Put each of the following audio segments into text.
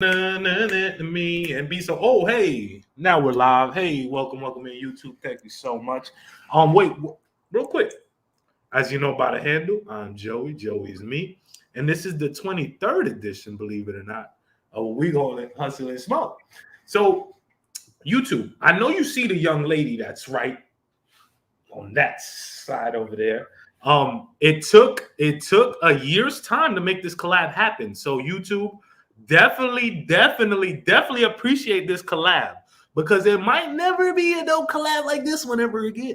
Me and be so. Oh, hey, now we're live. Hey, welcome in YouTube. Thank you so much. Wait, real quick. As you know by the handle, I'm Joey. Joey is me, and this is the 23rd edition. Believe it or not, of We Gonna Hustle and Smoke. So, YouTube, I know you see the young lady that's right on that side over there. It took a year's time to make this collab happen. So YouTube, definitely appreciate this collab because there might never be a no collab like this one ever again.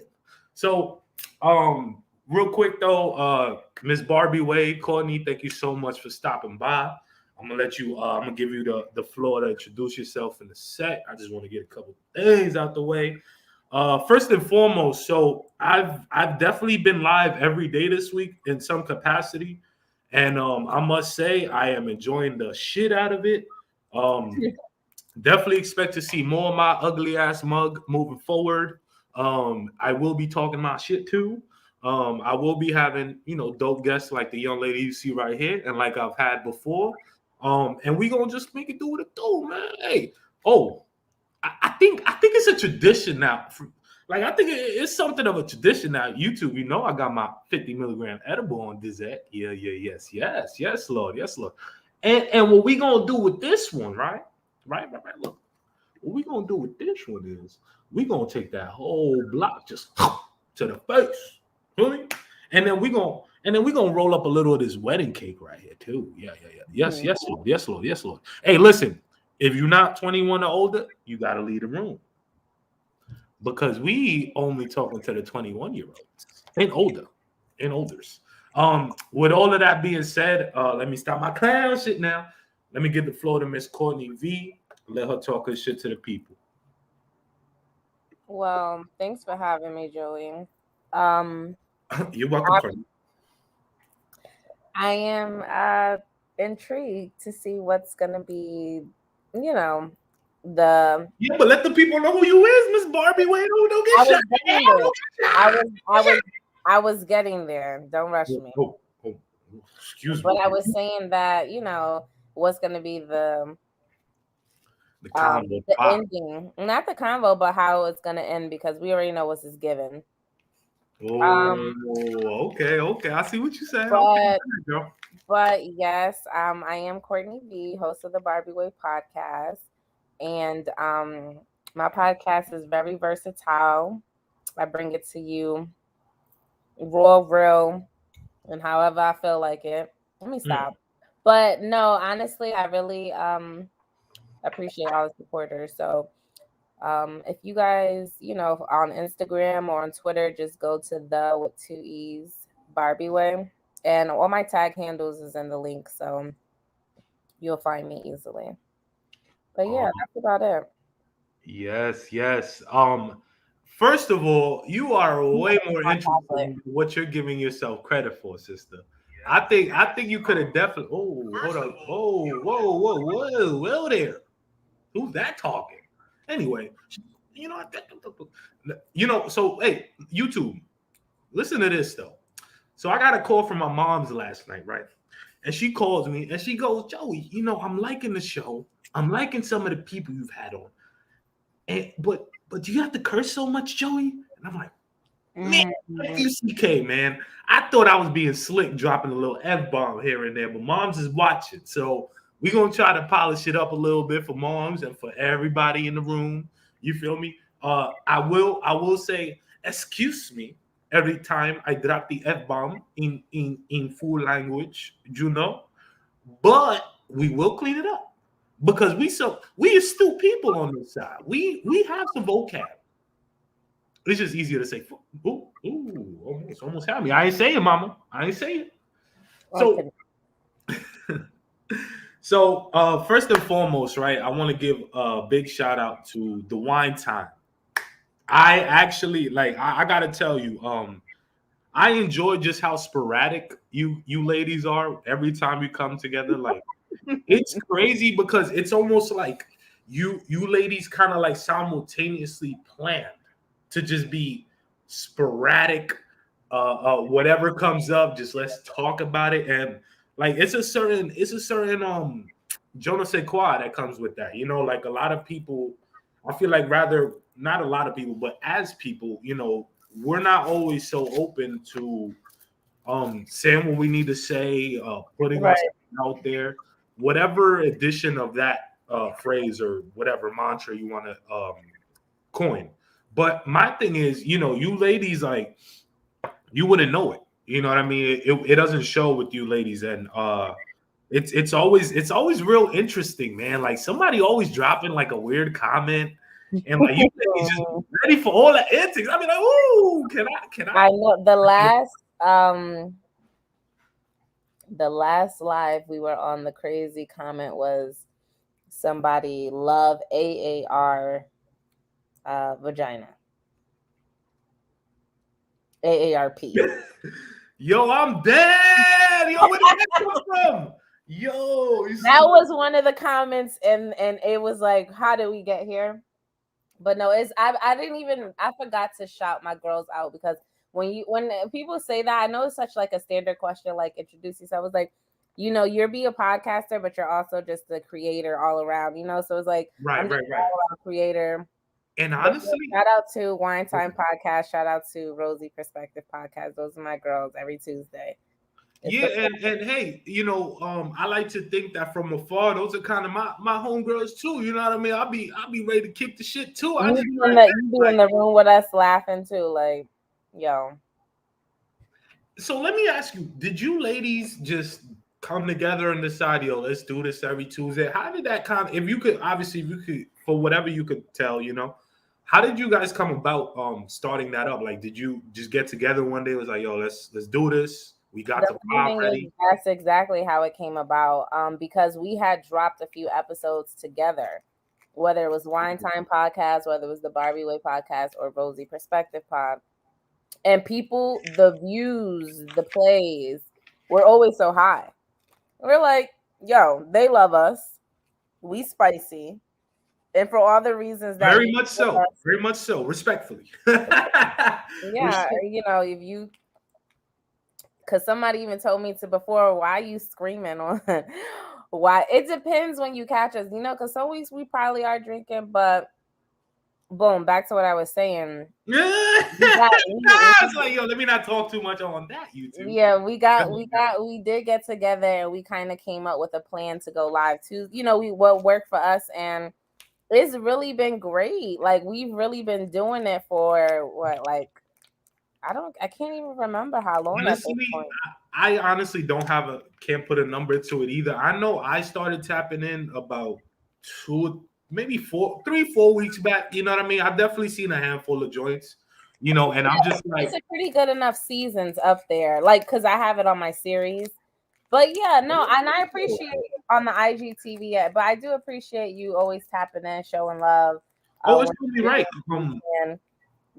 So, real quick though, Miss Barbie Wade, Courtney, thank you so much for stopping by. I'm gonna let you. I'm gonna give you the floor to introduce yourself in a sec. I just want to get a couple things out the way. First and foremost, so I've definitely been live every day this week in some capacity, and I must say I am enjoying the shit out of it. Um, Definitely expect to see more of my ugly ass mug moving forward. I will be talking my shit too. I will be having dope guests like the young lady you see right here, and like I've had before. And we gonna just make it do what it do, man. Hey, oh, I think it's a tradition now. Like I think it's something of a tradition now. YouTube, I got my 50 milligram edible on Dizette. Yes, Lord, yes, Lord. And what we gonna do with this one, right? Right. Look, what we gonna do with this one is we gonna take that whole block just to the face, really, and then we gonna roll up a little of this wedding cake right here too. Yeah. Yes, Lord. Hey, listen, if you're not 21 or older, you gotta leave the room because we only talking to the 21-year-olds and older and olders. With all of that being said, let me stop my clown shit now. Let me give the floor to Miss Courtney V. Let her talk her shit to the people. Well, thanks for having me, Joey. Um, You're welcome, I, Courtney. I am intrigued to see what's gonna be, you know, the. Yeah, but let the people know who you is, Miss Barbie. Wait, don't I get shot. was getting there. I was, I was, I was getting there. Don't rush me. Oh, excuse But me. I was saying that, what's gonna be The combo the pop. ending, not the convo, but how it's gonna end because we already know what's is given. Um, Oh, okay. I see what you say. Okay, but girl. But yes, I am Courtney V, host of the Barbie Way podcast, and my podcast is very versatile. I bring it to you raw, real, and however I feel like it. Let me Mm. stop. But no, honestly, I really appreciate all the supporters. So if you guys, on Instagram or on Twitter, just go to the with two E's Barbie Way. And all my tag handles is in the link. So you'll find me easily. But Um, yeah, that's about it. yes. First of all, you are way more My interesting tablet. than what you're giving yourself credit for, sister. I think you could have definitely. Oh, hold on. Oh, whoa there. Who's that talking? Anyway, you know, So hey, YouTube, listen to this though. So I got a call from my mom's last night, right? And she calls me and she goes, Joey, I'm liking the show. I'm liking some of the people you've had on. But do you have to curse so much, Joey? And I'm like, man, Mm. UCK, man. I thought I was being slick, dropping a little F bomb here and there, but mom's is watching. So we're gonna try to polish it up a little bit for moms and for everybody in the room. You feel me? I will say, excuse me every time I drop the F bomb in full language, but we will clean it up because we astute people on this side. We have some vocab. It's just easier to say, almost had me. I ain't saying, mama. I ain't saying. So, Okay. first and foremost, right, I want to give a big shout out to the wine time. I actually I gotta tell you, I enjoy just how sporadic you ladies are every time you come together. Like it's crazy because it's almost like you ladies kind of like simultaneously planned to just be sporadic. Whatever comes up, just let's talk about it. And like it's a certain je ne sais quoi that comes with that. You know, like a lot of people, I feel like rather not a lot of people, but as people, you know, we're not always so open to saying what we need to say, putting Right. ourselves out there, whatever edition of that phrase or whatever mantra you want to coin. But my thing is, you know, you ladies, like, you wouldn't know it. You know what I mean? It doesn't show with you ladies, and it's always real interesting, man. Like somebody always dropping like a weird comment, and like you ladies just ready for all the antics. I mean, like, ooh, can I? I know the last live we were on, the crazy comment was somebody love AAR vagina. AARP. Yo, I'm dead. Yo, where did that come from? Yo, that was one of the comments, and it was like, how did we get here? But no, I didn't even, I forgot to shout my girls out, because when people say that, I know it's such like a standard question, like introduce yourself. I was like, you know, you're be a podcaster, but you're also just a creator all around, you know. So it's like, I'm just all around creator. And honestly, shout out to Wine Time Podcast. Shout out to Rosie Perspective Podcast. Those are my girls every Tuesday. Yeah, and hey, you know, I like to think that from afar, those are kind of my homegirls too. You know what I mean? I'll be ready to kick the shit too. You be in the room with us laughing too, like, yo. So let me ask you: did you ladies just come together and decide, yo, let's do this every Tuesday? How did that if you could, obviously, if you could, for whatever you could tell, you know, how did you guys come about starting that up? Like, did you just get together one day? It was like, yo, let's do this. We got the vibe ready. That's exactly how it came about. Because we had dropped a few episodes together, whether it was Wine Time Podcast, whether it was the Barbie Way Podcast, or Rosie Perspective Pod. And people, the views, the plays were always so high. We're like, yo, they love us. We spicy. And for all the reasons that very much so, respectfully. Yeah, you know, if you, because somebody even told me to before, why are you screaming on? Why? It depends when you catch us, you know, because some weeks we probably are drinking, but boom, back to what I was saying. It's like, yo, let me not talk too much on that YouTube. Yeah, we did get together, and we kind of came up with a plan to go live too. You know, what worked for us, and it's really been great. Like, we've really been doing it for what, like, I can't even remember how long. Honestly, I honestly can't put a number to it either. I know I started tapping in about 3-4 weeks back. You know what I mean? I've definitely seen a handful of joints, you know, and I'm just like, it's a pretty good enough seasons up there, like, because I have it on my series. But yeah, no, and I appreciate on the IGTV yet, but I do appreciate you always tapping in, showing love. Oh, it's gonna be right. And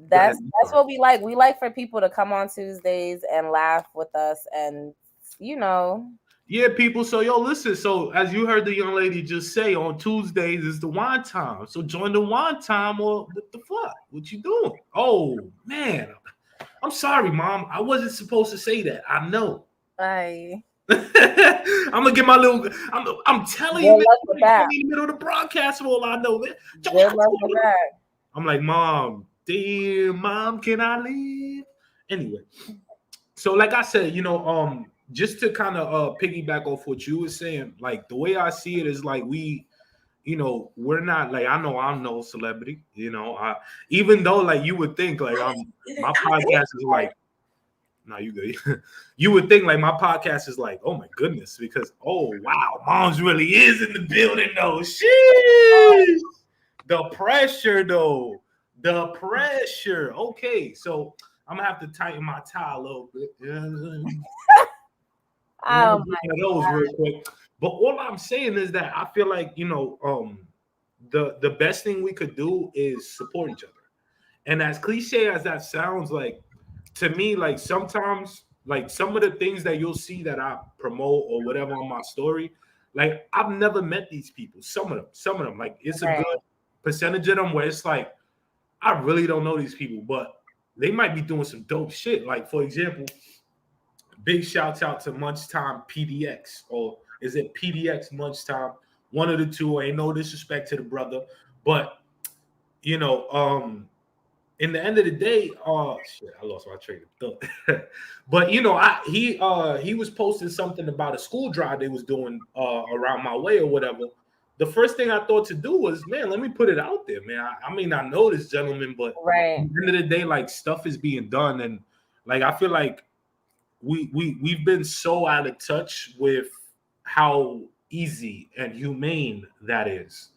that's what we like. We like for people to come on Tuesdays and laugh with us, and you know. Yeah, people. So yo, listen. So as you heard the young lady just say, on Tuesdays is the wine time. So join the wine time, or what the fuck? What you doing? Oh man, I'm sorry, Mom. I wasn't supposed to say that. I know. I'm gonna get my little. I'm telling you, man, I'm in the middle of the broadcast for all I know, man. I'm like, Mom, dear Mom, can I leave? Anyway, so like I said, you know, just to kind of piggyback off what you were saying, like the way I see it is like we, you know, we're not like, I know I'm no celebrity, you know, even though like you would think like my podcast is like, no, you good. You would think like my podcast is like, oh my goodness, because oh wow, Mom's really is in the building though. Sheesh. The pressure though. The pressure. Okay, so I'm gonna have to tighten my tie a little bit. Oh my those real quick. But all I'm saying is that I feel like, you know, the best thing we could do is support each other. And as cliche as that sounds, like to me, like sometimes, like some of the things that you'll see that I promote or whatever on my story, like I've never met these people. Some of them, like it's a good percentage of them where it's like I really don't know these people, but they might be doing some dope shit. Like for example, big shouts out to Munch Time PDX, or is it PDX Munch Time? one of the two. Ain't no disrespect to the brother, but you know, in the end of the day, shit, I lost my train of thought. But you know, he was posting something about a school drive they was doing around my way or whatever. The first thing I thought to do was, man, let me put it out there, man. I mean, I know this gentleman, but Right. at the end of the day, like stuff is being done, and like I feel like we've been so out of touch with how easy and humane that is.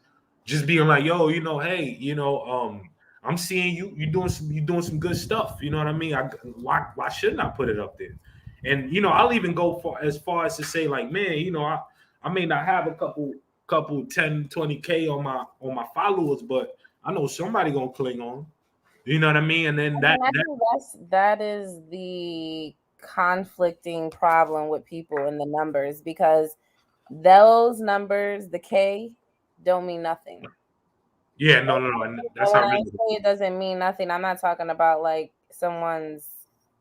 Just being like, yo, you know, hey, you know, I'm seeing you're doing some good stuff. You know what I mean? Why shouldn't I put it up there? And you know, I'll even go as far as to say, like, man, you know, I may not have a couple 10, 20K on my followers, but I know somebody gonna cling on. You know what I mean? And then I think that is the conflicting problem with people in the numbers, because those numbers, the K, don't mean nothing. Yeah, no. And that's when how I say it doesn't mean nothing, I'm not talking about like someone's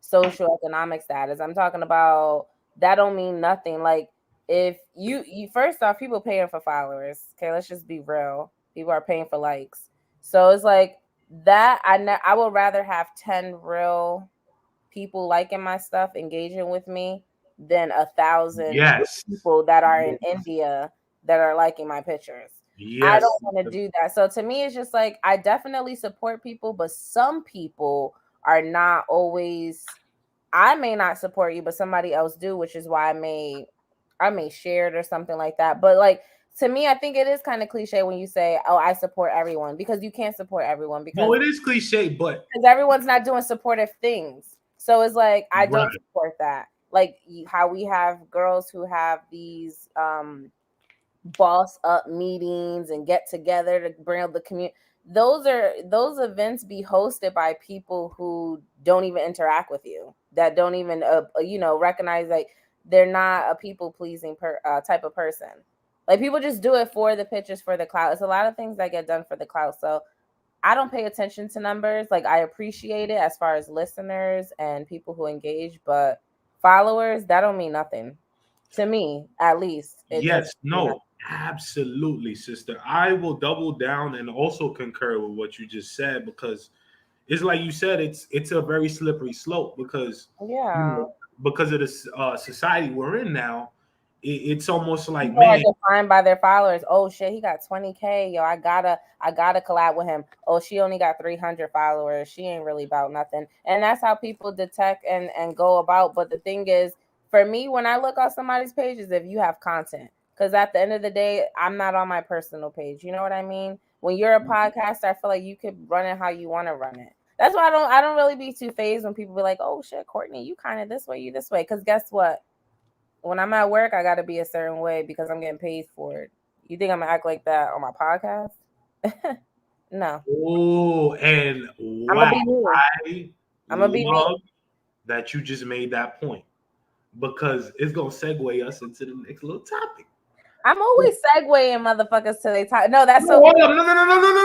social economic status. I'm talking about that don't mean nothing. Like if you first off, people paying for followers. Okay, let's just be real. People are paying for likes. So it's like that. I would rather have 10 real people liking my stuff, engaging with me, than 1,000 yes. people that are in India that are liking my pictures. I Yes. don't want to do that. So to me, it's just like I definitely support people, but some people are not always. I may not support you, but somebody else do, which is why I may share it or something like that. But like to me, I think it is kind of cliche when you say, "Oh, I support everyone," because you can't support everyone No, because it is cliche, but everyone's not doing supportive things. So it's like I don't right. support that. Like how we have girls who have these boss up meetings and get together to bring up the community. Those events be hosted by people who don't even interact with you, that don't even recognize, like they're not a people pleasing type of person. Like people just do it for the pictures, for the clout. It's a lot of things that get done for the clout. So I don't pay attention to numbers. Like I appreciate it as far as listeners and people who engage, but followers, that don't mean nothing. To me, at least. It doesn't Yes, mean no, absolutely, sister. I will double down and also concur with what you just said, because it's like you said, it's a very slippery slope, because nothing. you Yeah. know, because of the society we're in now, it's almost like, People are man, defined by their followers. Oh shit, he got 20K. Yo, I gotta collab with him. Oh, she only got 300 followers. She ain't really about nothing. And that's how people detect and go about. But the thing is, for me, when I look on somebody's page, is if you have content. Because at the end of the day, I'm not on my personal page. You know what I mean? When you're a podcaster, I feel like you could run it how you want to run it. That's why I don't really be too phased when people be like, oh shit, Courtney, you kind of this way, you this way. Because guess what? When I'm at work, I got to be a certain way because I'm getting paid for it. You think I'm gonna act like that on my podcast? No. oh, and I'm gonna wow, be me. I I'm gonna be me. love that you just made that point, because it's gonna segue us into the next little topic. I'm always segueing motherfuckers till they talk. No, that's No, so. hold up. No, no, no, no, no, no, no,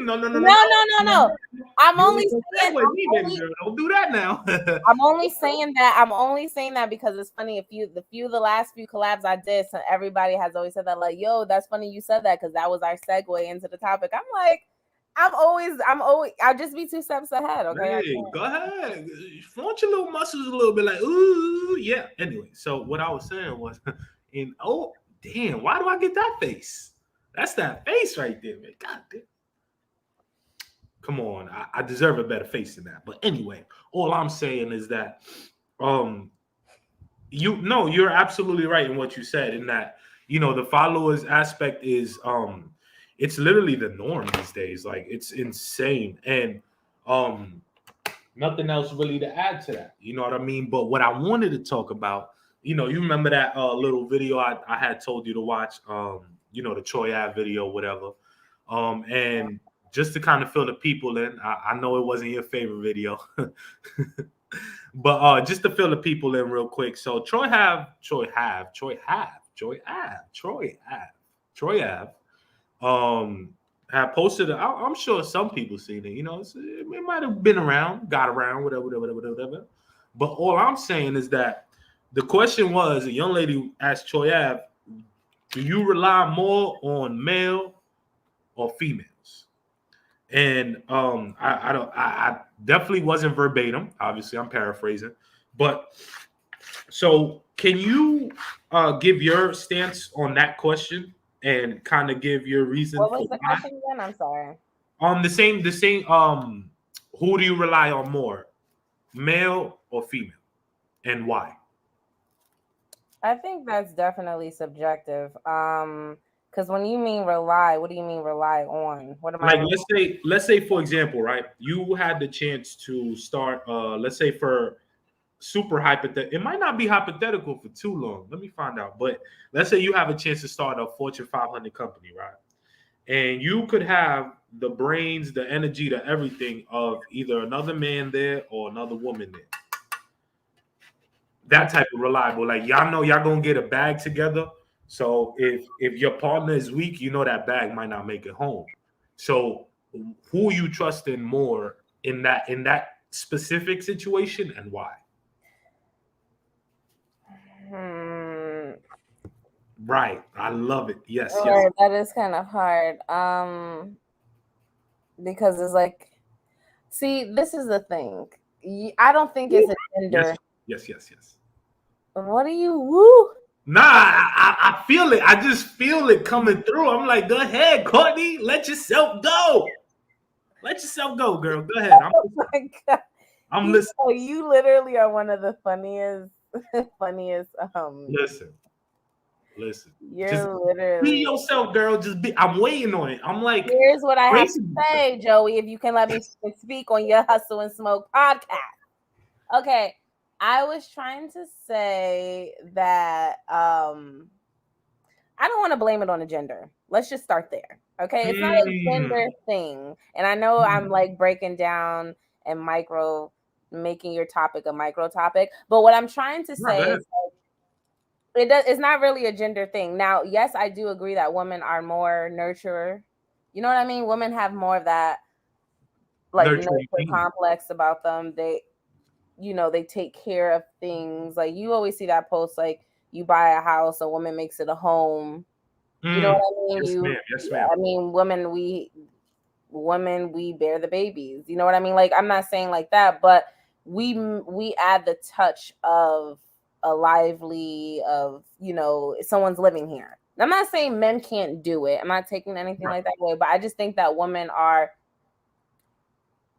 no, no, no, no, no, No. I'm You only ain't gonna saying. segue me, baby girl. Don't do that now. I'm only saying that. I'm only saying that because it's funny. The last few collabs I did, so everybody has always said that, like, "Yo, that's funny you said that," because that was our segue into the topic. I'm like, I'll just be 2 steps ahead. Okay. Hey, go ahead. Flaunt your little muscles a little bit, like, ooh, yeah. Anyway, so what I was saying was, and oh, damn, why do I get that face? That's that face right there, man. God damn. Come on, I deserve a better face than that. But anyway, all I'm saying is that, um, you're absolutely right in what you said, in that, the followers aspect is, it's literally the norm these days. Like it's insane, and um nothing else really to add to that. You know what I mean? But what I wanted to talk about, you remember that little video I had told you to watch, the Troy Ave video, whatever. And just to kind of fill the people in, I know it wasn't your favorite video, but just to fill the people in real quick. So Troy Ave had posted. I'm sure some people seen it. It might have been around, got around, whatever. But all I'm saying is that the question was, a young lady asked Troy Ave, do you rely more on male or females? And I definitely wasn't verbatim. Obviously, I'm paraphrasing. But so can you give your stance on that question and kind of give your reason What for was the why? question again? I'm sorry. The same who do you rely on more, male or female, and why? I think that's definitely subjective. Because when you mean rely, what do you mean rely on? What am I? Like let's say for example, right? You had the chance to start let's say for super hypothetical. It might not be hypothetical for too long. Let me find out. But let's say you have a chance to start a Fortune 500 company, right? And you could have the brains, the energy, the everything of either another man there or another woman there. That type of reliable. Like y'all know y'all gonna get a bag together. So if your partner is weak, you know that bag might not make it home. So who you trusting more in that specific situation and why? Hmm. Right. I love it. Yes, yes. Right, that is kind of hard. Because it's like, see, this is the thing. I don't think it's a Yes, gender. yes, yes, yes. What do you woo? Nah, I feel it. I just feel it coming through. I'm like, go ahead, Courtney. Let yourself go. Let yourself go, girl. Go ahead. Oh my God. I'm listening. You literally are one of the funniest, funniest. Listen. Listen. Just You're be literally. yourself, girl. Just be. I'm waiting on it. I'm like, Here's what I have to bracing say, Joey, if you can let me speak on your Hustle and Smoke podcast. Okay. I was trying to say that I don't want to blame it on the gender. Let's just start there. Okay. It's not a gender thing. And I know I'm like breaking down and making your topic a micro topic. But what I'm trying to say is it's not really a gender thing. Now, yes, I do agree that women are more nurturer. You know what I mean? Women have more of that like nurture complex about them. They take care of things. Like you always see that post, like you buy a house, a woman makes it a home. You know what I mean? Yes, ma'am. Yes, ma'am. I mean, women, we bear the babies. You know what I mean? Like I'm not saying like that, but we add the touch of a lively of someone's living here. I'm not saying men can't do it. I'm not taking anything like that away, but I just think that women are.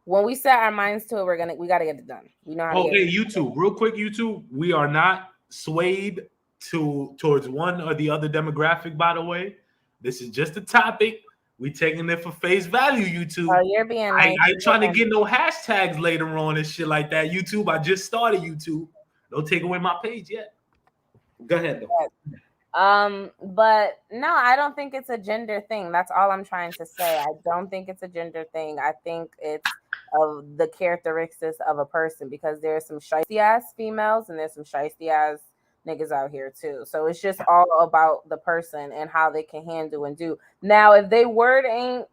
When we set our minds to it, we got to get it done. We know how to get it done. YouTube, real quick, YouTube. We are not swayed towards one or the other demographic, by the way. This is just a topic. We taking it for face value, YouTube. Oh, you're being nice. I ain't trying to get no hashtags later on and shit like that. YouTube, I just started YouTube. Don't take away my page yet. Go ahead, though. But no, I don't think it's a gender thing. That's all I'm trying to say. I don't think it's a gender thing. I think it's of the characteristics of a person, because there's some shiesty ass females and there's some shiesty ass niggas out here too. So it's just all about the person and how they can handle and do. Now, if they word ain't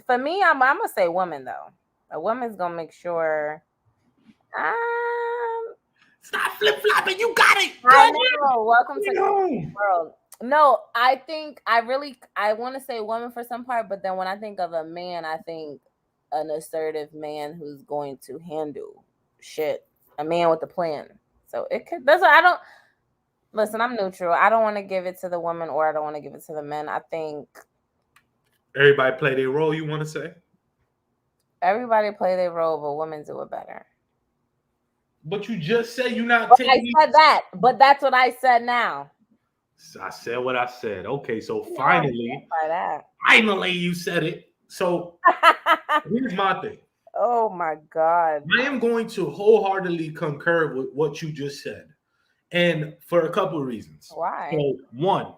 for me, I'm gonna say woman though. A woman's gonna make sure. Stop flip flopping. You got it. I know. Welcome to the world. No, I think I want to say woman for some part, but then when I think of a man, I think an assertive man who's going to handle shit. A man with a plan. So it could. That's what I don't. Listen, I'm neutral. I don't want to give it to the woman or I don't want to give it to the men. I think everybody play their role. You want to say? Everybody play their role, but women do it better. But you just said you're not taking. I said that, but that's what I said now. I said what I said. Okay, so finally you said it. So here's my thing. Oh my God. I am going to wholeheartedly concur with what you just said. And for a couple of reasons. Why? So one,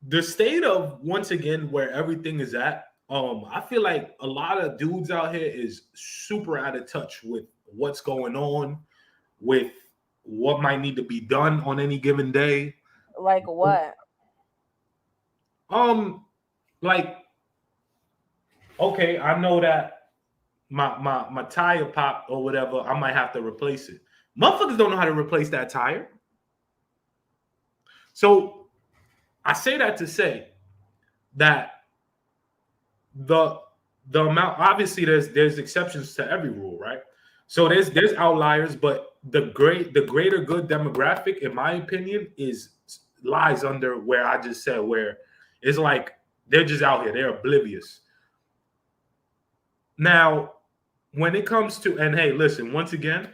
the state of, once again, where everything is at, I feel like a lot of dudes out here is super out of touch with what's going on, with what might need to be done on any given day. Like what? Like, okay, I know that my tire popped or whatever, I might have to replace it. Motherfuckers don't know how to replace that tire. So I say that to say that the amount, obviously there's exceptions to every rule, right? So there's outliers, but the greater good demographic, in my opinion, lies under where I just said, where it's like they're just out here, they're oblivious. Now, when it comes to, and hey, listen, once again,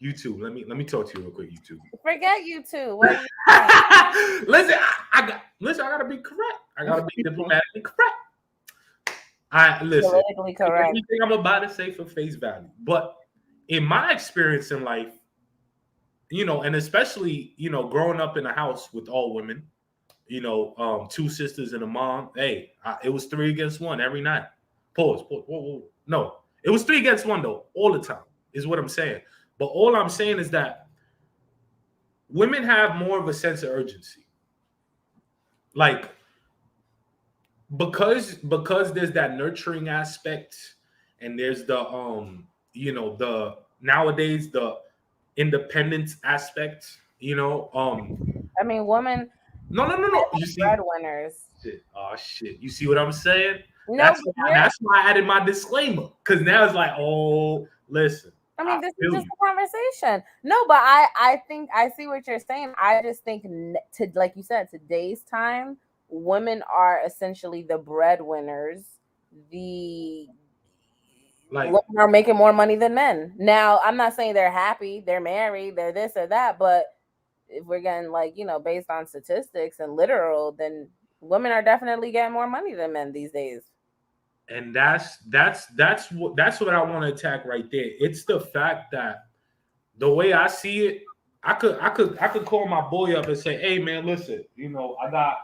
YouTube, let me talk to you real quick, YouTube. Forget YouTube. What are you listen, I gotta be correct. I gotta be diplomatically correct. I listen. politically correct? Everything I'm about to say for face value, but in my experience in life, you know, and especially, you know, growing up in a house with all women, you know, two sisters and a mom. Hey, it was 3 against 1 every night. Pause. Whoa. No, it was 3 against 1 though, all the time. Is what I'm saying. But all I'm saying is that women have more of a sense of urgency. Like, because there's that nurturing aspect, and there's the you know, the nowadays the independence aspect, you know. I mean, women. No. You see, breadwinners. shit. Oh shit. You see what I'm saying? No, that's why I added my disclaimer, because now it's like, oh, listen. I mean, this is just a conversation. No, but I think I see what you're saying. I just think, to like you said, today's time, women are essentially the breadwinners. Women are making more money than men. Now, I'm not saying they're happy, they're married, they're this or that, but if we're getting, like, you know, based on statistics and literal, then women are definitely getting more money than men these days. And that's what I want to attack right there. It's the fact that the way I see it, I could call my boy up and say, hey man, listen, you know, I got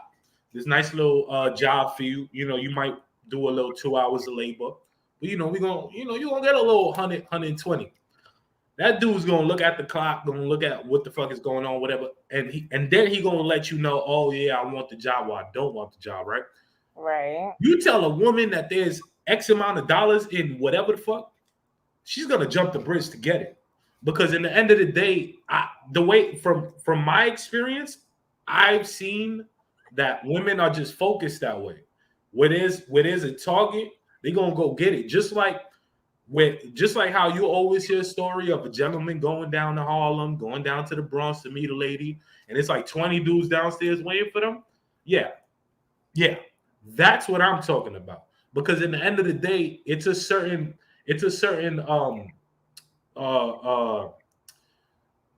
this nice little job for you. You know, you might do a little 2 hours of labor, but you know, you're gonna get a little 120. That dude's gonna look at the clock, gonna look at what the fuck is going on, whatever, and then he gonna let you know, oh yeah, I want the job, or I don't want the job, right? Right. You tell a woman that there's X amount of dollars in whatever the fuck, she's gonna jump the bridge to get it. Because in the end of the day, the way from my experience, I've seen that women are just focused that way. Where there's a target, they're gonna go get it. Just like how you always hear a story of a gentleman going down to Harlem, going down to the Bronx to meet a lady, and it's like 20 dudes downstairs waiting for them. Yeah. That's what I'm talking about. Because in the end of the day, it's a certain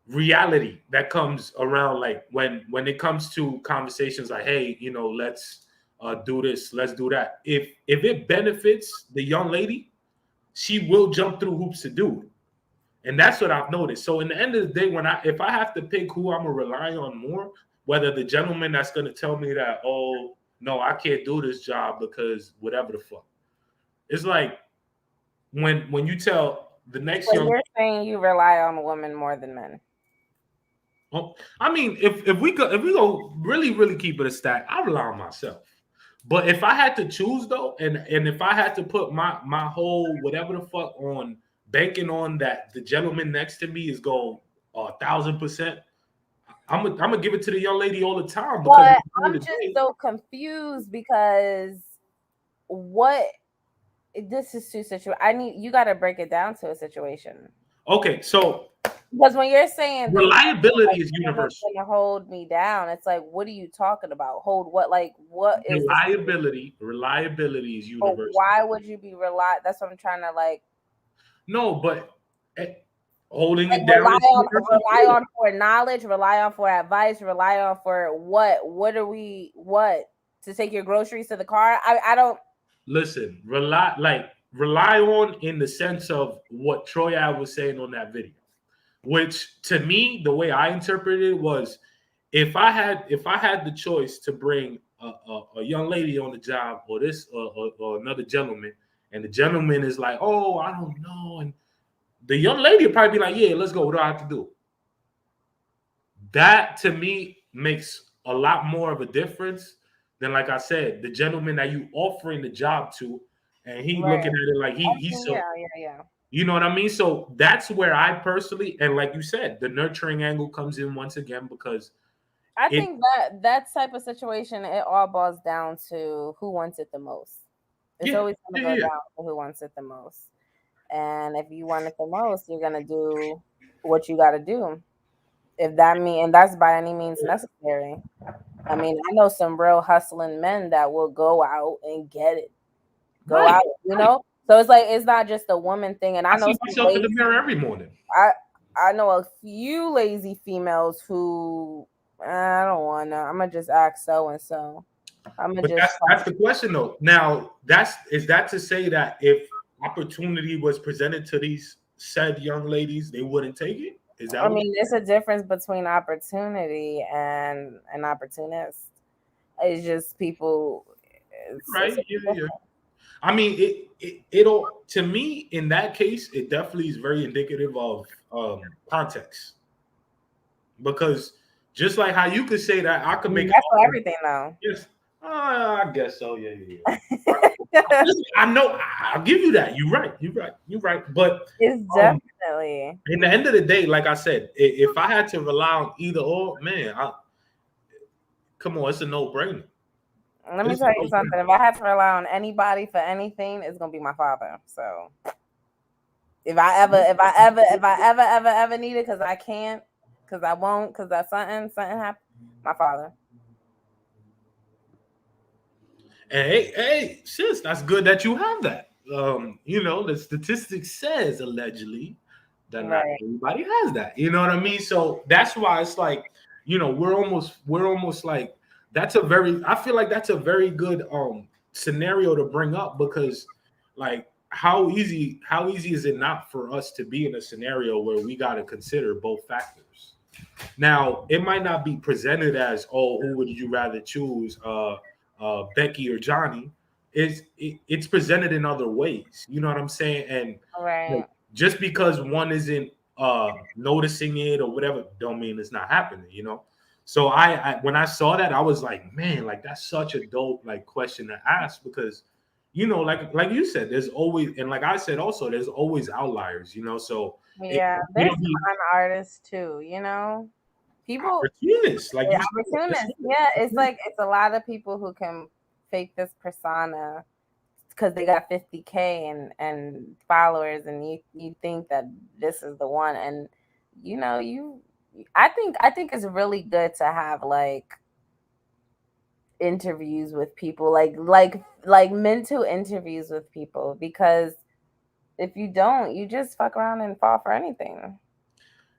reality that comes around, like when it comes to conversations like, hey, you know, let's do this, let's do that. If it benefits the young lady, she will jump through hoops to do it. And that's what I've noticed. So in the end of the day, if I have to pick who I'm gonna rely on more, whether the gentleman that's gonna tell me that, oh no, I can't do this job because whatever the fuck. It's like when you tell the next young. You're saying you rely on women more than men. Well, I mean, if we go really keep it a stack, I rely on myself. But if I had to choose though, and if I had to put my whole whatever the fuck on banking on that the gentleman next to me is going 1,000%. I'm gonna give it to the young lady all the time. Because I'm just so confused because this is too situational. You got to break it down to a situation. Okay, so because when you're saying reliability is universal, gonna hold me down, it's like, what are you talking about? Hold what? Like, what is reliability? Reliability is universal. But why would you be That's what I'm trying to like. No, but. Holding it down. Rely on for knowledge, rely on for advice, rely on for what? What are we? What to take your groceries to the car? I don't listen. Rely on in the sense of what Troy Ave was saying on that video, which to me, the way I interpreted it was, if I had the choice to bring a young lady on the job or this or another gentleman, and the gentleman is like, oh, I don't know, and the young lady would probably be like, yeah, let's go. What do I have to do? That, to me, makes a lot more of a difference than, like I said, the gentleman that you offering the job to, and he looking at it like he's so. Yeah. You know what I mean? So that's where I personally, and like you said, the nurturing angle comes in once again because I it, think that type of situation, it all boils down to who wants it the most. It's yeah, always going to go yeah, down to who wants it the most. And if you want it the most, you're going to do what you got to do. If that mean, and that's by any means necessary. I mean, I know some real hustling men that will go out and get it. Go right, out, right. So it's like it's not just a woman thing. And I I know see some myself in the lazy, mirror every morning. I know a few lazy females who I don't wanna. I'm gonna just ask so and so. I'm gonna But just that's the question though. Now, is that to say that if opportunity was presented to these said young ladies, they wouldn't take it? Is that I what mean, there's a difference between opportunity and an opportunist. It's just people. It's right? Yeah, yeah. I mean, it'll to me in that case, it definitely is very indicative of context because just like how you could say that I I could mean, make an that's for offer. everything, though. Yes, I guess so. Yeah, yeah, yeah. Listen, I know. I'll give you that. You're right. You're right. You're right. But It's um, definitely. in the end of the day, like I said, if I had to rely on either or, man, come on, it's a no brainer. Let me It's a tell you no something. If I had to rely on anybody for anything, it's gonna be my father. So if I ever need it, because I can't, because I won't, because that something happened, my father. And hey, sis, that's good that you have that. The statistics says allegedly that not Right. everybody has that. You know what I mean? So that's why it's like, we're almost like I feel like that's a very good scenario to bring up because like how easy is it not for us to be in a scenario where we got to consider both factors? Now, it might not be presented as, oh, who would you rather choose, Becky or Johnny? It's presented in other ways. You know what I'm saying? And like, Right. just because one isn't noticing it or whatever, don't mean it's not happening. So I when I saw that, I was like, man, like that's such a dope like question to ask because like you said, there's always, and like I said also, there's always outliers. So it, Yeah. you There's know, the con artists too. People. opportunists, like Yeah, you said. opportunists. Yeah, it's like it's a lot of people who can fake this persona because they got 50K and followers, and you think that this is the one, and you. I think it's really good to have like interviews with people, like mental interviews with people, because if you don't, you just fuck around and fall for anything.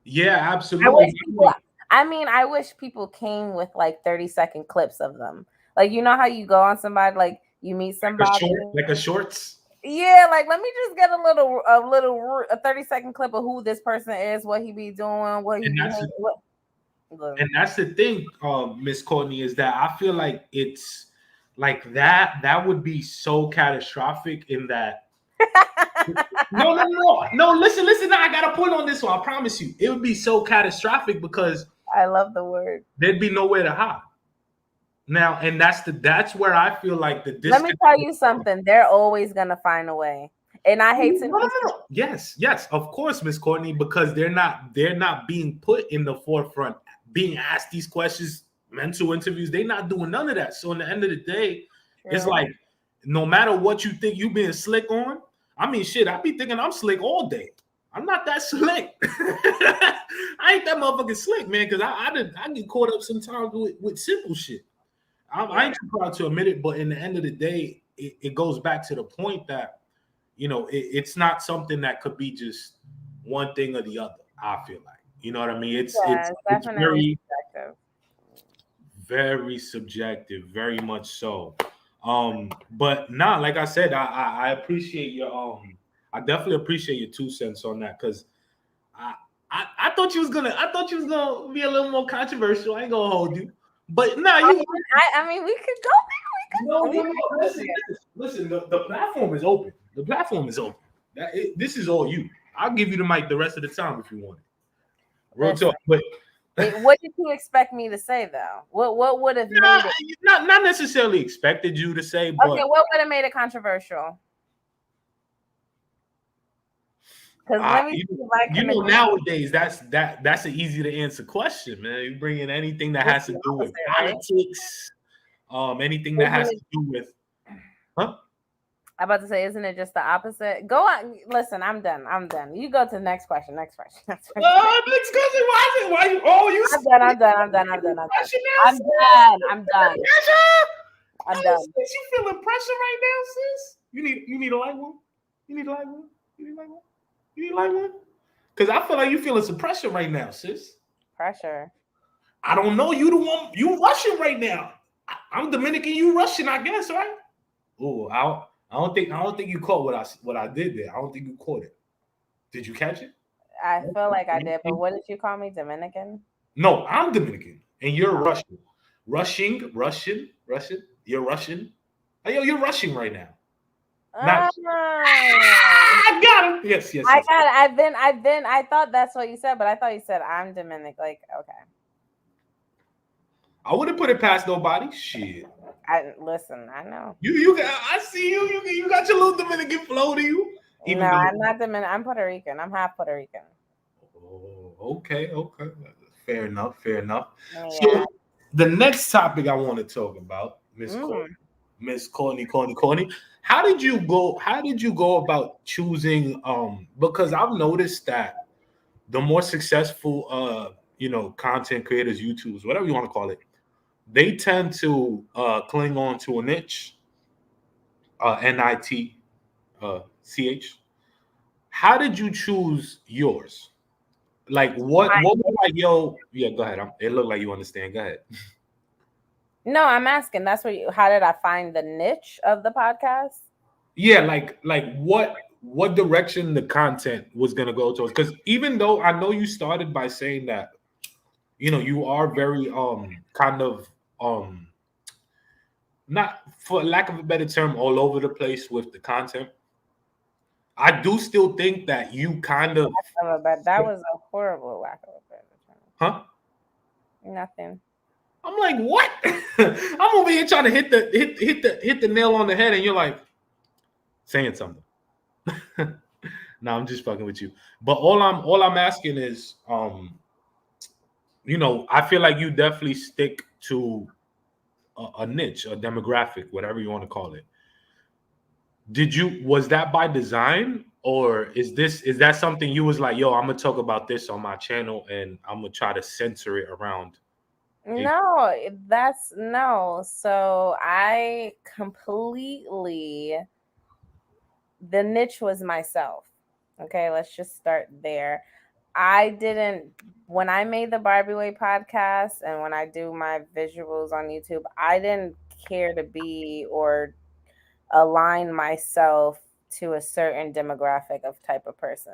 Yeah, I wish absolutely. people. I wish people came with like 30-second clips of them. Like how you go on somebody, like you meet somebody. Like a shorts. Yeah, like let me just get a 30-second clip of who this person is, what he be doing, what he And be that's hanging, what. the thing, Miss Courtney, is that I feel like it's like that would be so catastrophic in that. No. Listen. Now I got a point on this one. I promise you, it would be so catastrophic because I love the word. there'd be nowhere to hide. Now, and that's where I feel like the Let me disconnect. tell you something. They're always gonna find a way. And I hate to be. No. Yes, of course, Miss Courtney, because they're not being put in the forefront, being asked these questions, mental interviews. They're not doing none of that. So, in the end of the day, it's True. like no matter what you think you being slick on, I mean, shit, I be thinking I'm slick all day. I'm not that slick. I ain't that motherfucking slick, man. Because I get caught up sometimes with simple shit. I ain't too proud to admit it, but in the end of the day, it goes back to the point that it's not something that could be just one thing or the other. I feel like, you know what I mean. Yeah, it's It's definitely very subjective. very subjective, very much so. But nah, like I said, I appreciate your I definitely appreciate your 2 cents on that because I, I thought you was gonna be a little more controversial. I ain't gonna hold you, but nah, you. I mean, we could go No, there. We no, could no. go Listen, there. listen. The platform is open. The platform is open. This is all you. I'll give you the mic the rest of the time if you want it. Real Listen, talk. But what did you expect me to say though? What would have made it? not necessarily expected you to say, Okay, but what would have made it controversial? Because let me You, see if I you can know, agree. nowadays that's an easy to answer question, man. You bring in anything that It's has to the do with opposite, right? politics, anything that Isn't has it? to do with, huh? I'm about to say, isn't it just the opposite? Go on. Listen, I'm done. I'm done. You go to the next question. Next question. Next question. Next question. Why you? Oh, you. I'm done. I'm done. I'm done. I'm done. I'm done. Pressure I'm done. I'm done. now, I'm sis. done. Sis, you feeling pressure right now, sis? You need a light one. You need a light one. You need a light one. You need a light one. Because I feel like you feeling some pressure right now, sis. Pressure. I don't know. You the one. You Russian right now. I'm Dominican. You Russian, I guess, right? Oh, I don't think you caught what I did there. I don't think you caught it. Did you catch it? I feel like I did, but what did you call me? Dominican? No, I'm Dominican and you're Oh. Russian. Russian. You're Russian. Hey, yo, you're Russian right now. Not. I got him. Yes, yes, I yes. got it. I thought that's what you said, but I thought you said I'm Dominican. Like, okay. I wouldn't put it past nobody. Shit. Listen, I know. You got. I see you. You got your little Dominican flow to you. No, I'm not Dominican. I'm Puerto Rican. I'm half Puerto Rican. Oh, okay. Fair enough. Yeah. So the next topic I want to talk about, Miss Courtney. How did you go about choosing? Because I've noticed that the more successful, content creators, YouTubers, whatever you want to call it, they tend to cling on to a niche, NIT, CH. How did you choose yours? Like what was like, yo, yeah, go ahead. It looked like you understand. Go ahead. No, I'm asking. That's what how did I find the niche of the podcast? Yeah, like what direction the content was gonna go towards. Because even though I know you started by saying that, you are very kind of not, for lack of a better term, all over the place with the content. I do still think that you kind of, But that was a horrible lack of a better term. huh? Nothing. I'm like, what? I'm over here trying to hit the nail on the head, and you're like saying something. No, I'm just fucking with you. But all I'm asking is, I feel like you definitely stick to a niche, a demographic, whatever you want to call it. Was that by design, or is that something you was like, yo, I'm gonna talk about this on my channel and I'm gonna try to censor it around? No, that's no. So I completely, the niche was myself. Okay, let's just start there. I didn't, when I made the Barbie Way podcast and when I do my visuals on YouTube, I didn't care to be or align myself to a certain demographic of type of person.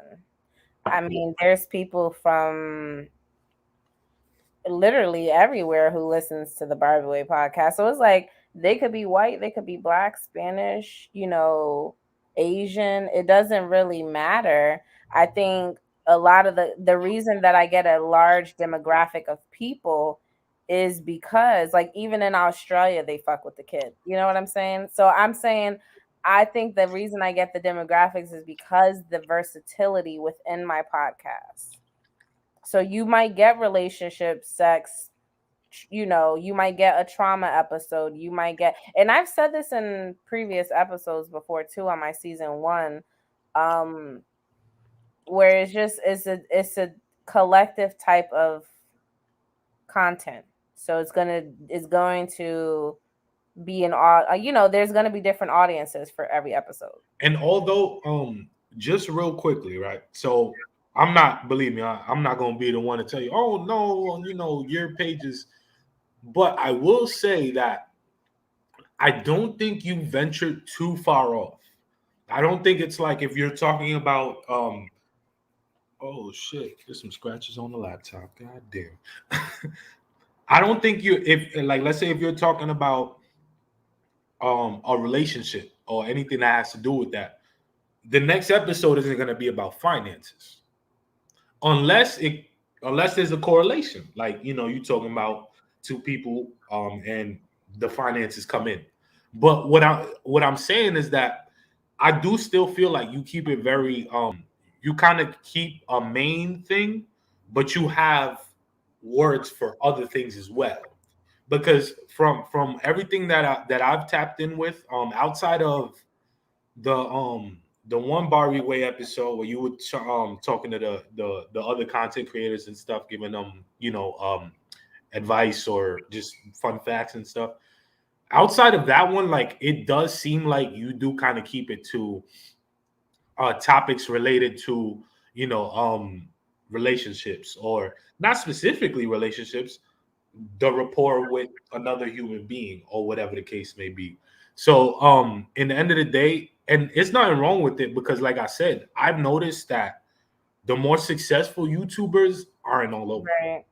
I mean, there's people from literally everywhere who listens to the Barbie Way podcast. So it's like they could be white, they could be black, Spanish, Asian. It doesn't really matter. I think a lot of the reason that I get a large demographic of people is because like even in Australia they fuck with the kid. You know what I'm saying? So I'm saying I think the reason I get the demographics is because the versatility within my podcast. So you might get relationship, sex, you might get a trauma episode. You might get, and I've said this in previous episodes before too on my season 1, um, where it's a collective type of content. So it's going to be there's going to be different audiences for every episode. And although, just real quickly, right? So believe me, I'm not gonna be the one to tell you, oh no, your pages. But I will say that I don't think you ventured too far off. I don't think it's like if you're talking about, oh shit, there's some scratches on the laptop. God damn. I don't think if like, let's say if you're talking about a relationship or anything that has to do with that, the next episode isn't going to be about finances, unless there's a correlation, like you're talking about two people, and the finances come in. But what I'm saying is that I do still feel like you keep it very you kind of keep a main thing, but you have words for other things as well. Because from everything that I've tapped in with, outside of the one Barbie Way episode where you were talking to the other content creators and stuff, giving them advice or just fun facts and stuff. Outside of that one, like it does seem like you do kind of keep it to topics related to relationships, or not specifically relationships, the rapport with another human being or whatever the case may be. So in the end of the day, and it's nothing wrong with it, because like I said, I've noticed that the more successful YouTubers aren't all over. Right.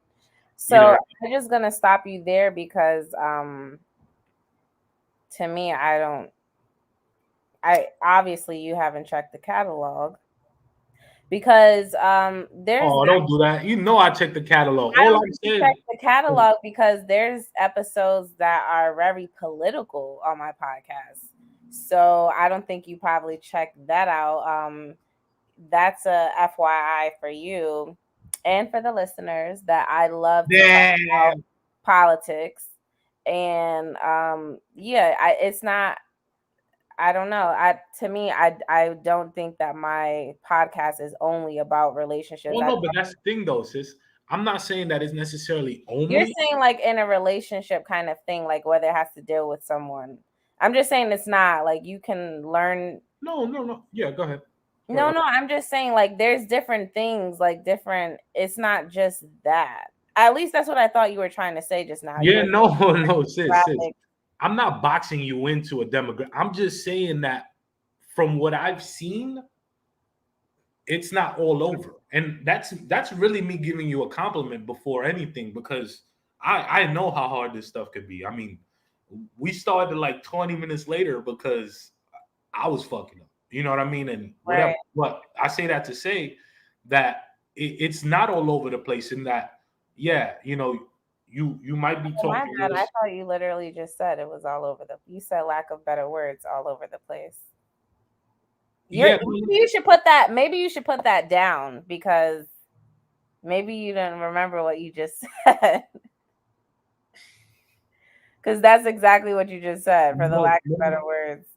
So I'm just gonna stop you there because to me, I obviously you haven't checked the catalog, because there's don't do that. I check the catalog. All I'm saying, check the catalog because there's episodes that are very political on my podcast. So I don't think you probably checked that out. That's a FYI for you and for the listeners that I love to talk about politics. And it's not, I don't know. To me, I don't think that my podcast is only about relationships. Well, no, but that's the thing though, sis. I'm not saying that it's necessarily only. You're saying like in a relationship kind of thing, like whether it has to deal with someone. I'm just saying it's not like you can learn. No. Yeah, go ahead. No, I'm just saying like there's different things, like different. It's not just that. At least that's what I thought you were trying to say just now. Yeah, no, sis. I'm not boxing you into a demographic. I'm just saying that from what I've seen, it's not all over. And that's really me giving you a compliment before anything, because I know how hard this stuff could be. I mean, we started like 20 minutes later because I was fucking up. You know what I mean? And whatever. Right. But I say that to say that it's not all over the place, in that, you might be talking. My God, I thought you literally just said it was all over you said, lack of better words, all over the place. Maybe you should put that down, because maybe you didn't remember what you just said. Because that's exactly what you just said, for the lack of better words.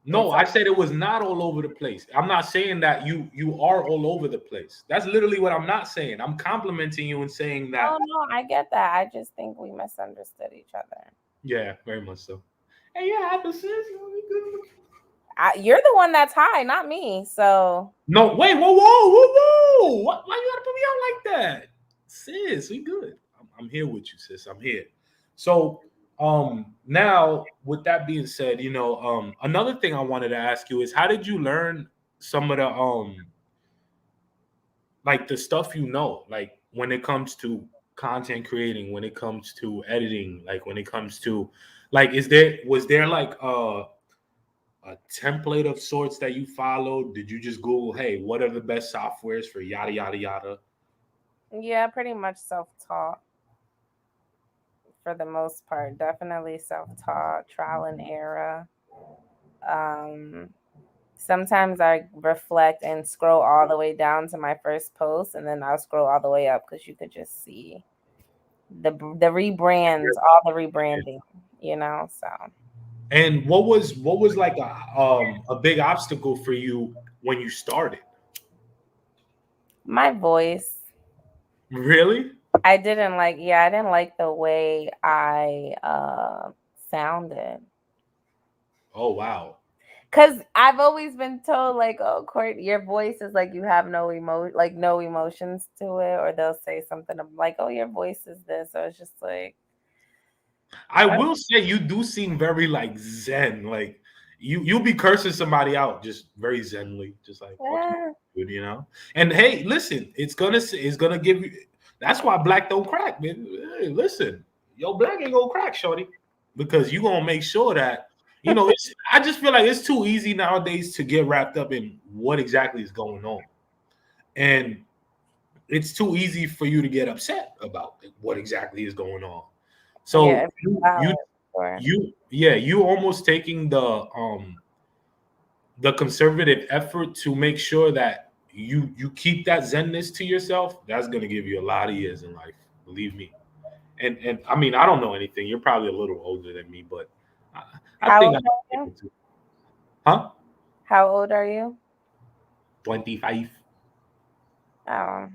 No, I said it was not all over the place. I'm not saying that you are all over the place. That's literally what I'm not saying. I'm complimenting you and saying that. Oh, no, I get that. I just think we misunderstood each other. Yeah, very much so. Hey, yeah, you're the one that's high, not me. So no, wait, whoa! Why you gotta put me out like that, sis? We good. I'm here with you, sis. I'm here. So, now with that being said, another thing I wanted to ask you is, how did you learn some of the like the stuff like when it comes to content creating, when it comes to editing, like when it comes to like, was there like a template of sorts that you followed? Did you just Google, hey, what are the best softwares for yada yada yada? Yeah, pretty much self-taught for the most part. Definitely self-taught, trial and error. Sometimes I reflect and scroll all the way down to my first post, and then I'll scroll all the way up because you could just see the rebrands, all the rebranding, so. And what was like a big obstacle for you when you started? My voice. Really? I didn't like the way I sounded. Oh, wow. Because I've always been told, like, oh, Court, your voice is like you have no emotions to it, or they'll say something like, oh, your voice is this. So it's just like, I will say you do seem very like zen. Like you'll be cursing somebody out just very zenly, just like, dude, And hey, listen, it's gonna give you. That's why black don't crack, man. Hey, listen, yo, black ain't gonna crack, shorty, because you gonna make sure that I just feel like it's too easy nowadays to get wrapped up in what exactly is going on, and it's too easy for you to get upset about what exactly is going on. So you almost taking the conservative effort to make sure that you keep that zenness to yourself, that's gonna give you a lot of years in life. Believe me. And I mean, I don't know anything. You're probably a little older than me, but I, I How think old I'm are you? able to. Huh? How old are you? 25. Oh,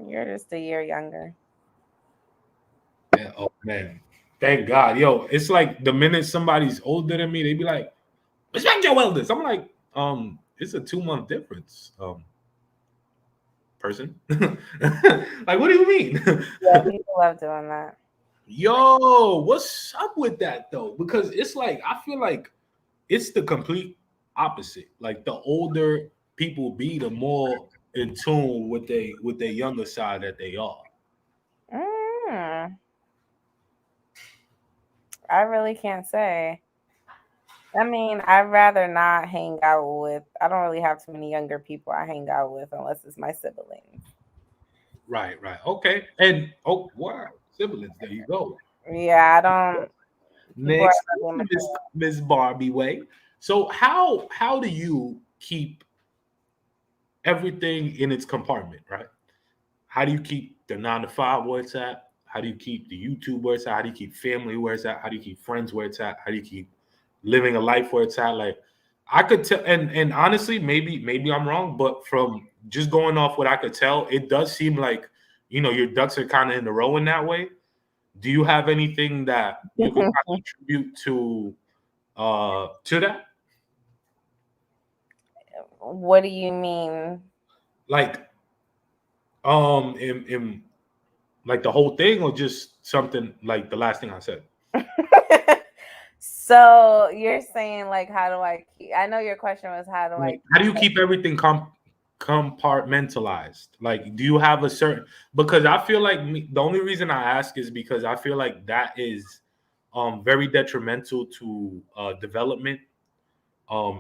you're just a year younger. Yeah, oh man. Thank God. Yo, it's like the minute somebody's older than me, they be like, respect your elders. I'm like, it's a 2 month difference. Person. Like, what do you mean? Yeah, people love doing that. Yo, what's up with that though? Because it's like I feel like it's the complete opposite. Like the older people be, the more in tune with their younger side that they are. Mm, I really can't say. I mean, I'd rather not hang out with. I don't really have too many younger people I hang out with unless it's my siblings. Right, right. Okay. And oh wow, siblings, there you go. Yeah, I don't. People are Next, really Miss immature. Miss Barbie Way. So how do you keep everything in its compartment, right? How do you keep the 9 to 5 where it's at? How do you keep the YouTube where it's at? How do you keep family where it's at? How do you keep friends where it's at? How do you keep living a life where it's at? Like I could tell, and honestly, maybe I'm wrong, but from just going off what I could tell, it does seem like your ducks are kind of in a row in that way. Do you have anything that you could kind of contribute to that? What do you mean? Like in like the whole thing, or just something like the last thing I said? So you're saying like, how do I keep? I know your question was how do I Like, keep how do you keep everything compartmentalized? Like, do you have a certain? Because I feel like the only reason I ask is because I feel like that is very detrimental to development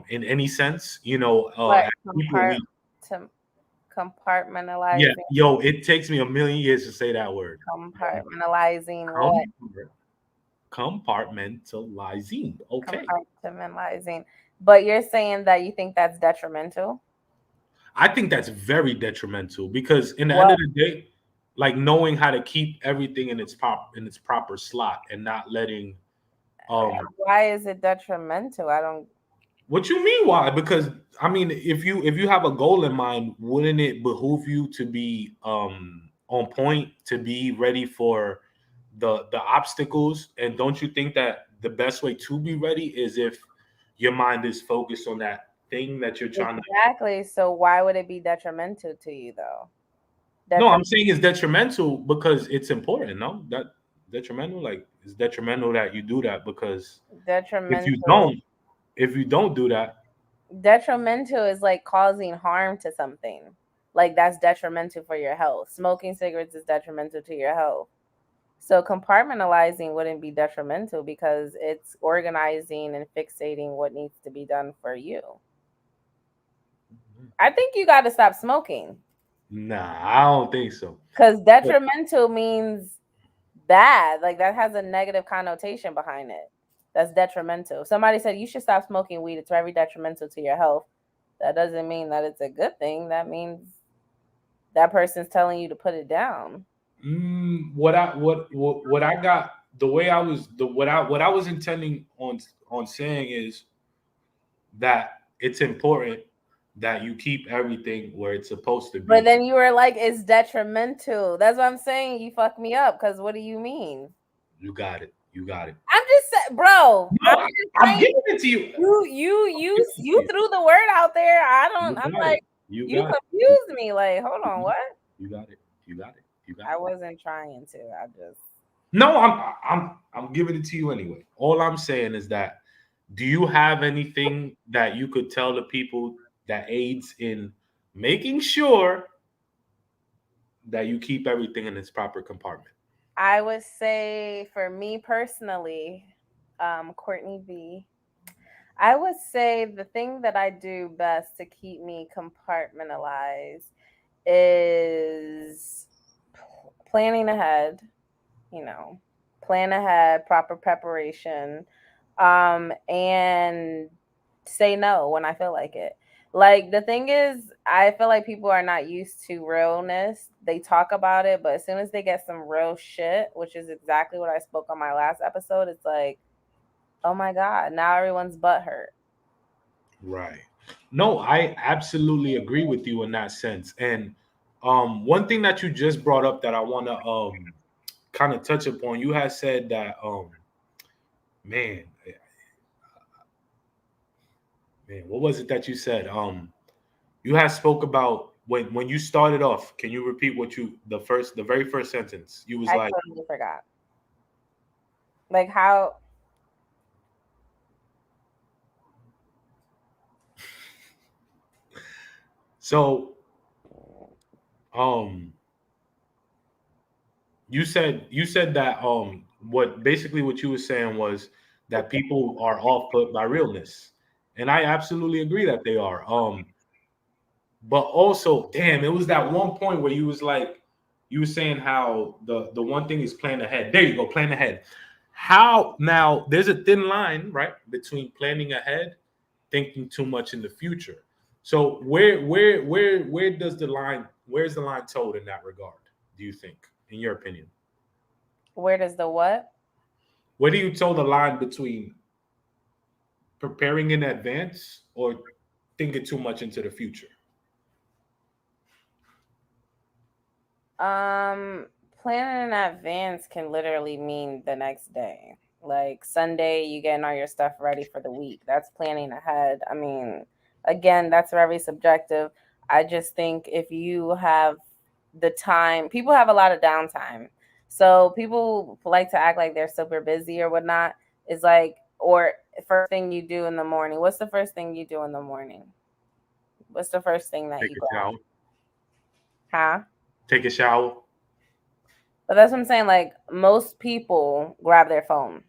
in any sense. what As people we to yeah, compartmentalizing? yo, it takes me a million years to say that word. Compartmentalizing Com- what? Compartmentalizing. Okay. Compartmentalizing. But you're saying that you think that's detrimental? I think that's very detrimental because in the end What? of the day, like knowing how to keep everything in its proper slot and not letting Why is it detrimental? I don't. what you mean why? Because I mean if you have a goal in mind, wouldn't it behoove you to be on point, to be ready for the obstacles? And don't you think that the best way to be ready is if your mind is focused on that thing that you're trying to. Exactly. So why would it be detrimental to you though? No, Detrimental. I'm saying it's detrimental because it's important. No, that detrimental, like it's detrimental that you do that because if you Detrimental. don't, if you don't do that, Detrimental is like causing harm to something. Like that's detrimental for your health. Smoking cigarettes is detrimental to your health. So compartmentalizing wouldn't be detrimental because it's organizing and fixating what needs to be done for you. I think you got to stop smoking nah, I don't think so. because But detrimental means bad. Like that has a negative connotation behind it. That's detrimental. Somebody said you should stop smoking weed. It's very detrimental to your health. That doesn't mean that it's a good thing. That means that person's telling you to put it down. what I got, the way I was the what I was intending on saying is that it's important that you keep everything where it's supposed to But be. then you were like, it's detrimental. That's what I'm saying. You fucked me up because what do you mean? You got it. You got it. I'm just saying, bro. No, I'm just I'm saying giving it to you. you threw the word out there. You I'm got it. like, You you got it. confused me. Like, hold on, what? You got it. You got it. You got I it. wasn't trying to. I just No, I'm giving it to you anyway. All I'm saying is that do you have anything that you could tell the people that aids in making sure that you keep everything in its proper compartment? I would say for me personally, Courtney V, I would say the thing that I do best to keep me compartmentalized is planning ahead, you know, plan ahead, proper preparation, and say no when I feel like it. Like the thing is, I feel like people are not used to realness. They talk about it, but as soon as they get some real shit, which is exactly what I spoke on my last episode, it's like, oh my God, now everyone's butt hurt. Right. No, I absolutely agree with you in that sense. And one thing that you just brought up that I want to kind of touch upon, you had said that man, man, what was it that you said? You had spoke about when you started off. Can you repeat what you the very first sentence? You was I like, totally forgot. Like how so um you said that what basically what you were saying was that people are off put by realness. And I absolutely agree that they are. But also, damn, it was that one point where you was like, you were saying how the one thing is plan ahead. There you go, plan ahead. How now there's a thin line, right, between planning ahead, thinking too much in the future. So where does the line where's the line told in that regard, do you think, in your opinion? where does the what? Where do you toe the line between preparing in advance or thinking too much into the future? Um, Planning in advance can literally mean the next day. Like Sunday, you getting all your stuff ready for the week. That's planning ahead. I mean, again, that's very subjective. I just think if you have the time, people have a lot of downtime. So people like to act like they're super busy or whatnot. Is like, or first thing you do in the morning. What's the first thing you do in the morning? What's the first thing that Take you a grab? shower. Huh? Take a shower. But that's what I'm saying. Like most people grab their phone.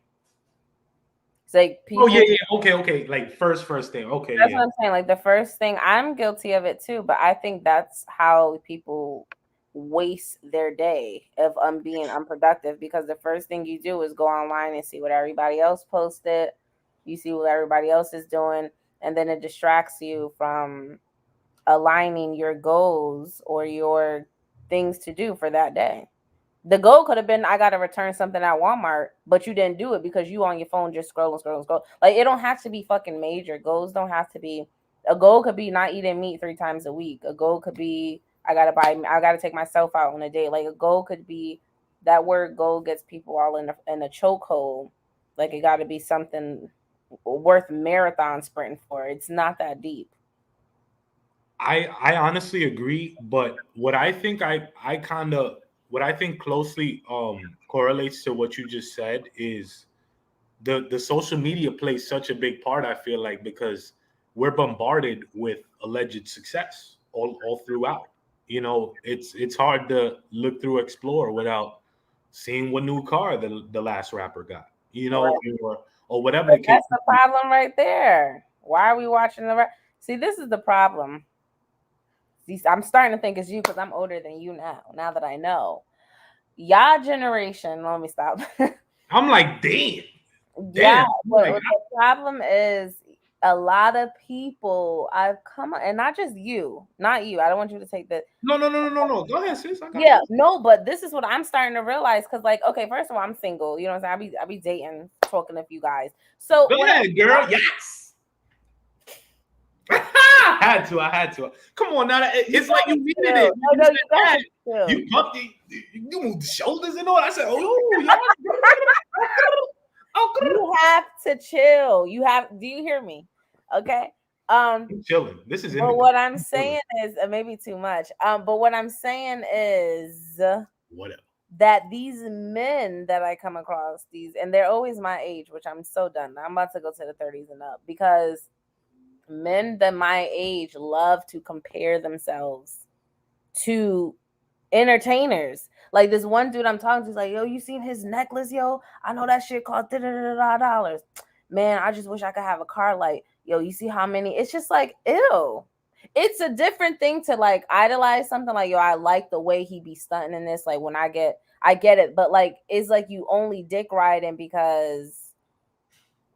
It's like Oh yeah, people. yeah. Okay, okay. Like first thing. Okay, That's yeah. what I'm saying. Like the first thing, I'm guilty of it too. But I think that's how people waste their day of being unproductive because the first thing you do is go online and see what everybody else posted. You see what everybody else is doing, and then it distracts you from aligning your goals or your things to do for that day. The goal could have been I gotta return something at Walmart, but you didn't do it because you on your phone just scroll. Like it don't have to be fucking major. Goals don't have to be a goal could be not eating meat 3 times a week. A goal could be I gotta take myself out on a date. Like a goal could be that word goal gets people all in a chokehold. Like it gotta be something worth marathon sprinting for. It's not that deep. I honestly agree, but what I think I kind of what I think closely correlates to what you just said is the social media plays such a big part, I feel like, because we're bombarded with alleged success all throughout. You know, it's hard to look through Explore without seeing what new car the last rapper got, you know, or whatever But the case that's may the be. problem right there. Why are we watching See, this is the problem. See, I'm starting to think it's you because I'm older than you now. Now that I know, y'all generation. Let me stop. I'm like, damn, Yeah, damn. I'm but like, the problem is a lot of people I've come and not just you, not you. I don't want you to take the no, no, no, no, no, no. Go ahead, sis. I got yeah, you. no, but this is what I'm starting to realize because, like, okay, first of all, I'm single. You know what I'm saying? I be dating, talking to a few guys. So Go when ahead, girl. Yes. I had to. I had to. Come on now. you It's like you gotta needed it. chill, When you no, said you gotta that, chill. you pumped it. You moved the shoulders and all. I said, oh, y'all. You have to chill. You have. Do you hear me? Okay. I'm chilling. This is But indica. what I'm I'm chilling. saying is maybe too much. But what I'm saying is Whatever. that these men that I come across, these, and they're always my age, which I'm so done. I'm about to go to the 30s and up because men that my age love to compare themselves to entertainers. Like this one dude I'm talking to is like, yo, you seen his necklace, yo? I know that shit cost $dollars. Man, I just wish I could have a car like, yo, you see how many? It's just like, ew. It's a different thing to like idolize something like, yo, I like the way he be stunting in this. Like when I get it, but like it's like you only dick riding because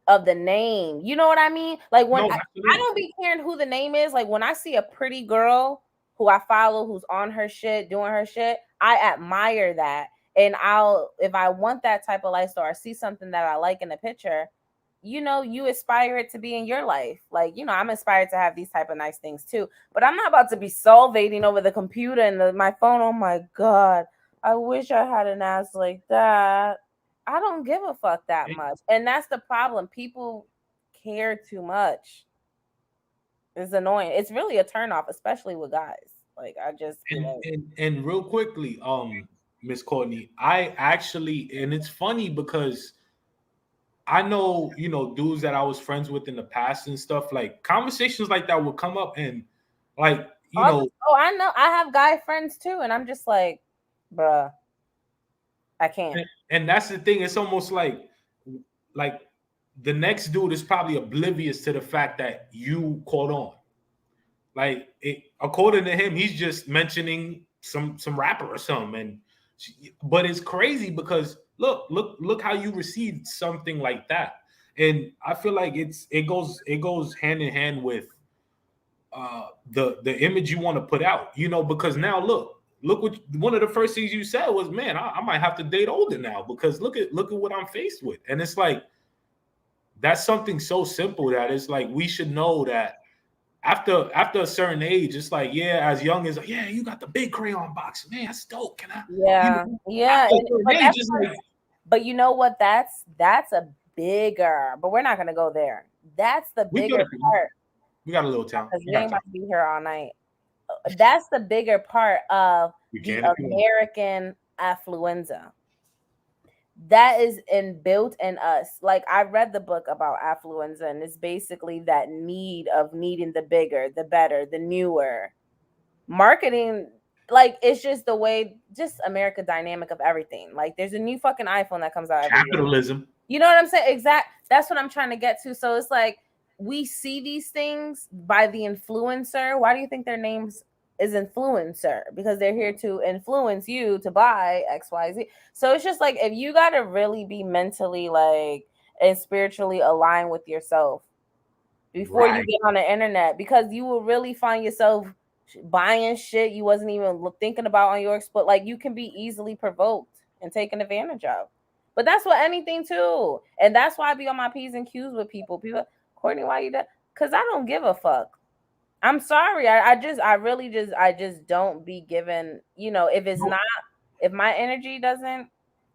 of the name. You know what I mean? Like when No, I don't be caring who the name is. Like when I see a pretty girl who I follow who's on her shit, doing her shit, I admire that. And if I want that type of lifestyle or see something that I like in a picture, you know, you aspire it to be in your life. Like, you know, I'm inspired to have these type of nice things too. But I'm not about to be salivating over the computer and my phone. Oh my God, I wish I had an ass like that. I don't give a fuck that much. And that's the problem. People care too much. It's annoying. It's really a turnoff, especially with guys. Like I just be like, and real quickly, Miss Courtney, I actually, and it's funny because I know, you know, dudes that I was friends with in the past and stuff, like conversations like that would come up and like, you know, I know. I have guy friends too, and I'm just like, bruh, I can't. and that's the thing. It's almost like the next dude is probably oblivious to the fact that you caught on. Like according to him, he's just mentioning some rapper or something. But it's crazy because look how you received something like that. And I feel like it goes hand in hand with the image you want to put out, you know, because now look what one of the first things you said was, man, I might have to date older now because look at what I'm faced with. And it's like that's something so simple that it's like we should know that after a certain age, it's like, yeah, as young as, yeah, you got the big crayon box, man, that's dope. Can I? Yeah, You know, yeah. like, but you know what? That's a bigger. But we're not gonna go there. That's the bigger part. We got a little time. Because we ain't about to be here all night. That's the bigger part of the American affluenza. That is inbuilt in us. Like I read the book about affluenza, and it's basically that need of needing the bigger, the better, the newer. Marketing, like it's just the way, just America dynamic of everything. Like there's a new fucking iPhone that comes out every capitalism. year. You know what I'm saying? Exact. That's what I'm trying to get to. So it's like we see these things by the influencer. Why do you think their names is influencer? Because they're here to influence you to buy XYZ. So it's just like if you got to really be mentally like and spiritually aligned with yourself before you get on the internet, because you will really find yourself buying shit you wasn't even thinking about on your but like you can be easily provoked and taken advantage of. But that's what anything too. And that's why I be on my P's and Q's with people. People, Courtney, why you that? Because I don't give a fuck. I'm sorry. I just don't be given, you know, if it's not, if my energy doesn't,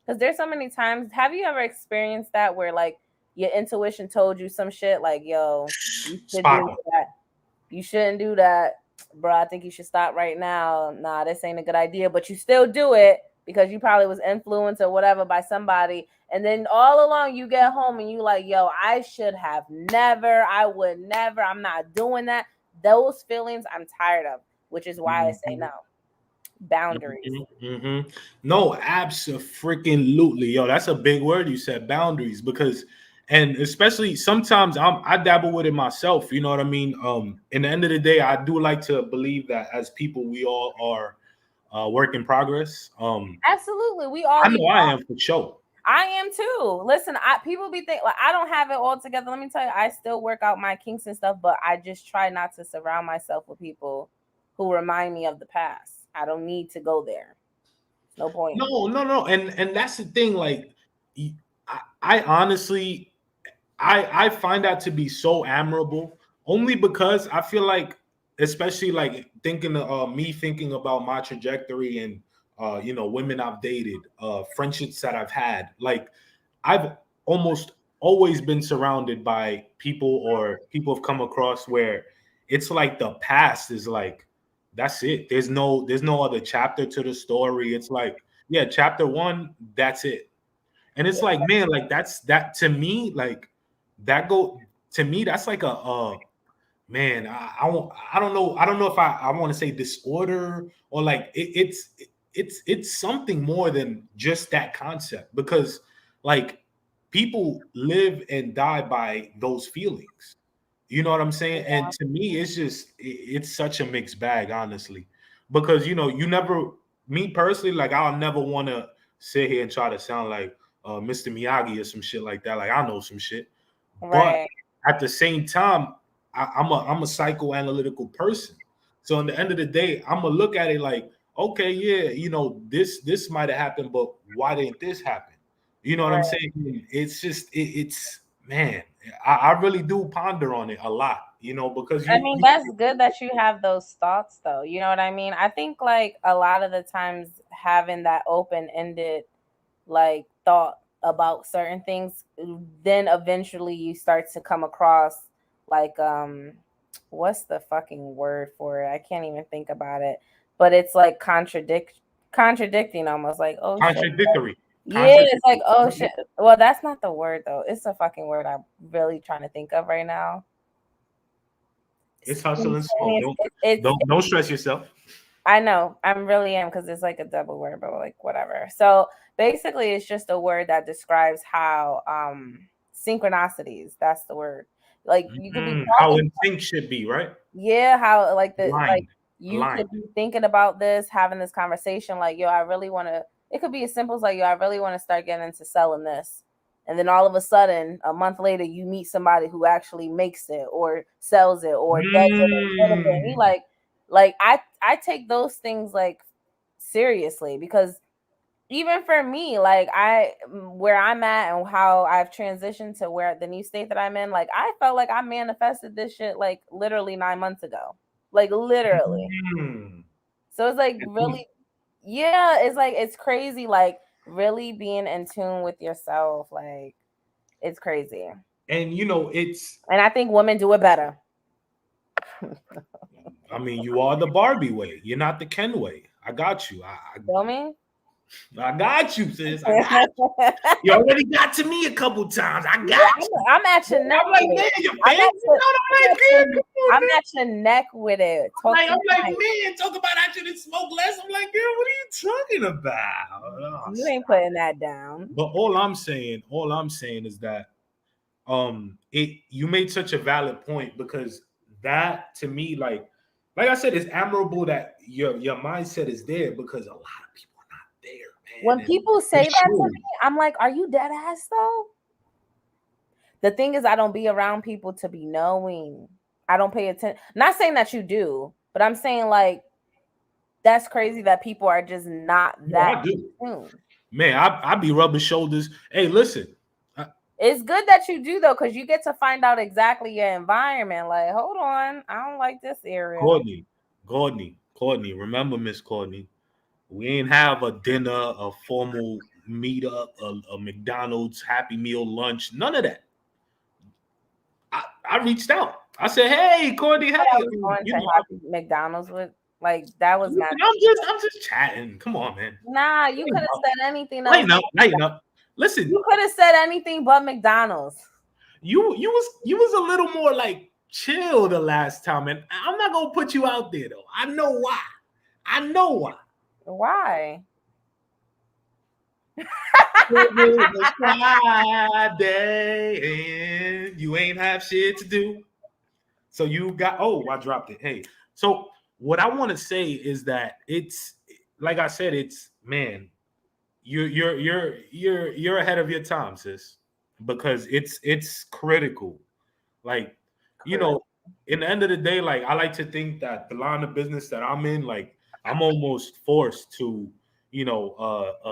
because there's so many times. Have you ever experienced that where like your intuition told you some shit like, yo, you should do that. You shouldn't do that, bro. I think you should stop right now. Nah, this ain't a good idea, but you still do it because you probably was influenced or whatever by somebody. And then all along you get home and you like, yo, I should have never, I would never, I'm not doing that. Those feelings I'm tired of, which is why I say no. Boundaries. No, absolutely. Yo, that's a big word you said, boundaries, because and especially sometimes I dabble with it myself, you know what I mean? In the end of the day, I do like to believe that as people we all are work in progress. Absolutely. We all I know I am for sure. I am too. Listen, people be thinking like I don't have it all together. Let me tell you, I still work out my kinks and stuff, but I just try not to surround myself with people who remind me of the past. I don't need to go there. No point. No. And that's the thing. Like, I honestly, I find that to be so admirable only because I feel like, especially like thinking about my trajectory and you know, women I've dated, friendships that I've had, like I've almost always been surrounded by people have come across where it's like the past is like that's it. There's no other chapter to the story. It's like, yeah, chapter 1, that's it. And it's like, man, like that to me, like that go to me, that's like a man, I don't know if I want to say disorder or like it's something more than just that concept, because like people live and die by those feelings. You know what I'm saying? Yeah. And to me, it's such a mixed bag, honestly, because you know, me personally, like I'll never want to sit here and try to sound like Mr. Miyagi or some shit like that. Like I know some shit, But Right. at the same time, I'm a psychoanalytical person. So in the end of the day, I'm gonna look at it like, okay, yeah, this might have happened, but why didn't this happen? You know what I'm Right. saying? It's just it's man, I really do ponder on it a lot, because I mean, that's good that you have those thoughts, though. You know what I mean? I think like a lot of the times having that open-ended like thought about certain things, then eventually you start to come across like what's the fucking word for it? I can't even think about it. But it's like contradicting almost like, oh shit. contradictory. Yeah, it's like, Contradictory. oh shit. Well, that's not the word though. It's a fucking word I'm really trying to think of right now. It's hustle and smoke. Simultaneous. Don't It's don't stress yourself. I know. I'm really am because it's like a double word, but like whatever. So basically it's just a word that describes how synchronicities, that's the word. Like you could be How talking, in sync should be, right? yeah, how like Aligned. you Aligned. could be thinking about this, having this conversation, like, yo, I really wanna, it could be as simple as like, yo, I really want to start getting into selling this. And then all of a sudden, a month later, you meet somebody who actually makes it or sells it or does it or whatever. And you Mm. like I take those things like seriously because even for me, like where I'm at and how I've transitioned to where the new state that I'm in, like I felt like I manifested this shit like literally 9 months ago. Like literally. Mm. So it's like really, yeah, it's like it's crazy, like really being in tune with yourself. Like it's crazy. And it's And I think women do it better. I mean, you are the Barbie way. You're not the Ken way. I got you. Feel me? I got you, sis. I got you. Yeah, You already got to me a couple times. I got you. I'm at your neck I'm like, with man, it. your I'm family. at your, I'm like, man, come on, I'm man. at your neck with it. Talk to I'm like, me. man, talk about I shouldn't smoke less. I'm like, girl, what are you talking about? Oh, You ain't stop. putting that down. But all I'm saying is that you made such a valid point because that to me, like I said, it's admirable that your mindset is there because a lot of people are not there, When man. And people say it that to shows. me, I'm like, are you dead ass though? The thing is, I don't be around people to be knowing. I don't pay attention. Not saying that you do, but I'm saying like that's crazy that people are just not No, that I do. in tune. Man, I be rubbing shoulders. Hey, listen, It's good that you do though, because you get to find out exactly your environment. Like, hold on, I don't like this area. Courtney. Remember, Miss Courtney, we ain't have a dinner, a formal meetup, a McDonald's Happy Meal lunch, none of that. I reached out. I said, "Hey, Courtney, I hey, was going you to know, happy McDonald's with like that was listen, mad. I'm just chatting. Come on, man. Nah, you could Lighten have up, said anything else. lighten up, lighten up. Listen, You could have said anything but McDonald's. you was a little more like chill the last time, and I'm not gonna put you out there though. I know why. I know why. Why? It was Friday and you ain't have shit to do. So you got I dropped it. Hey. So what I want to say is that it's like I said, it's man, you're ahead of your time, sis. Because it's critical. Like, Correct. in the end of the day, like I like to think that the line of business that I'm in, like I'm almost forced to,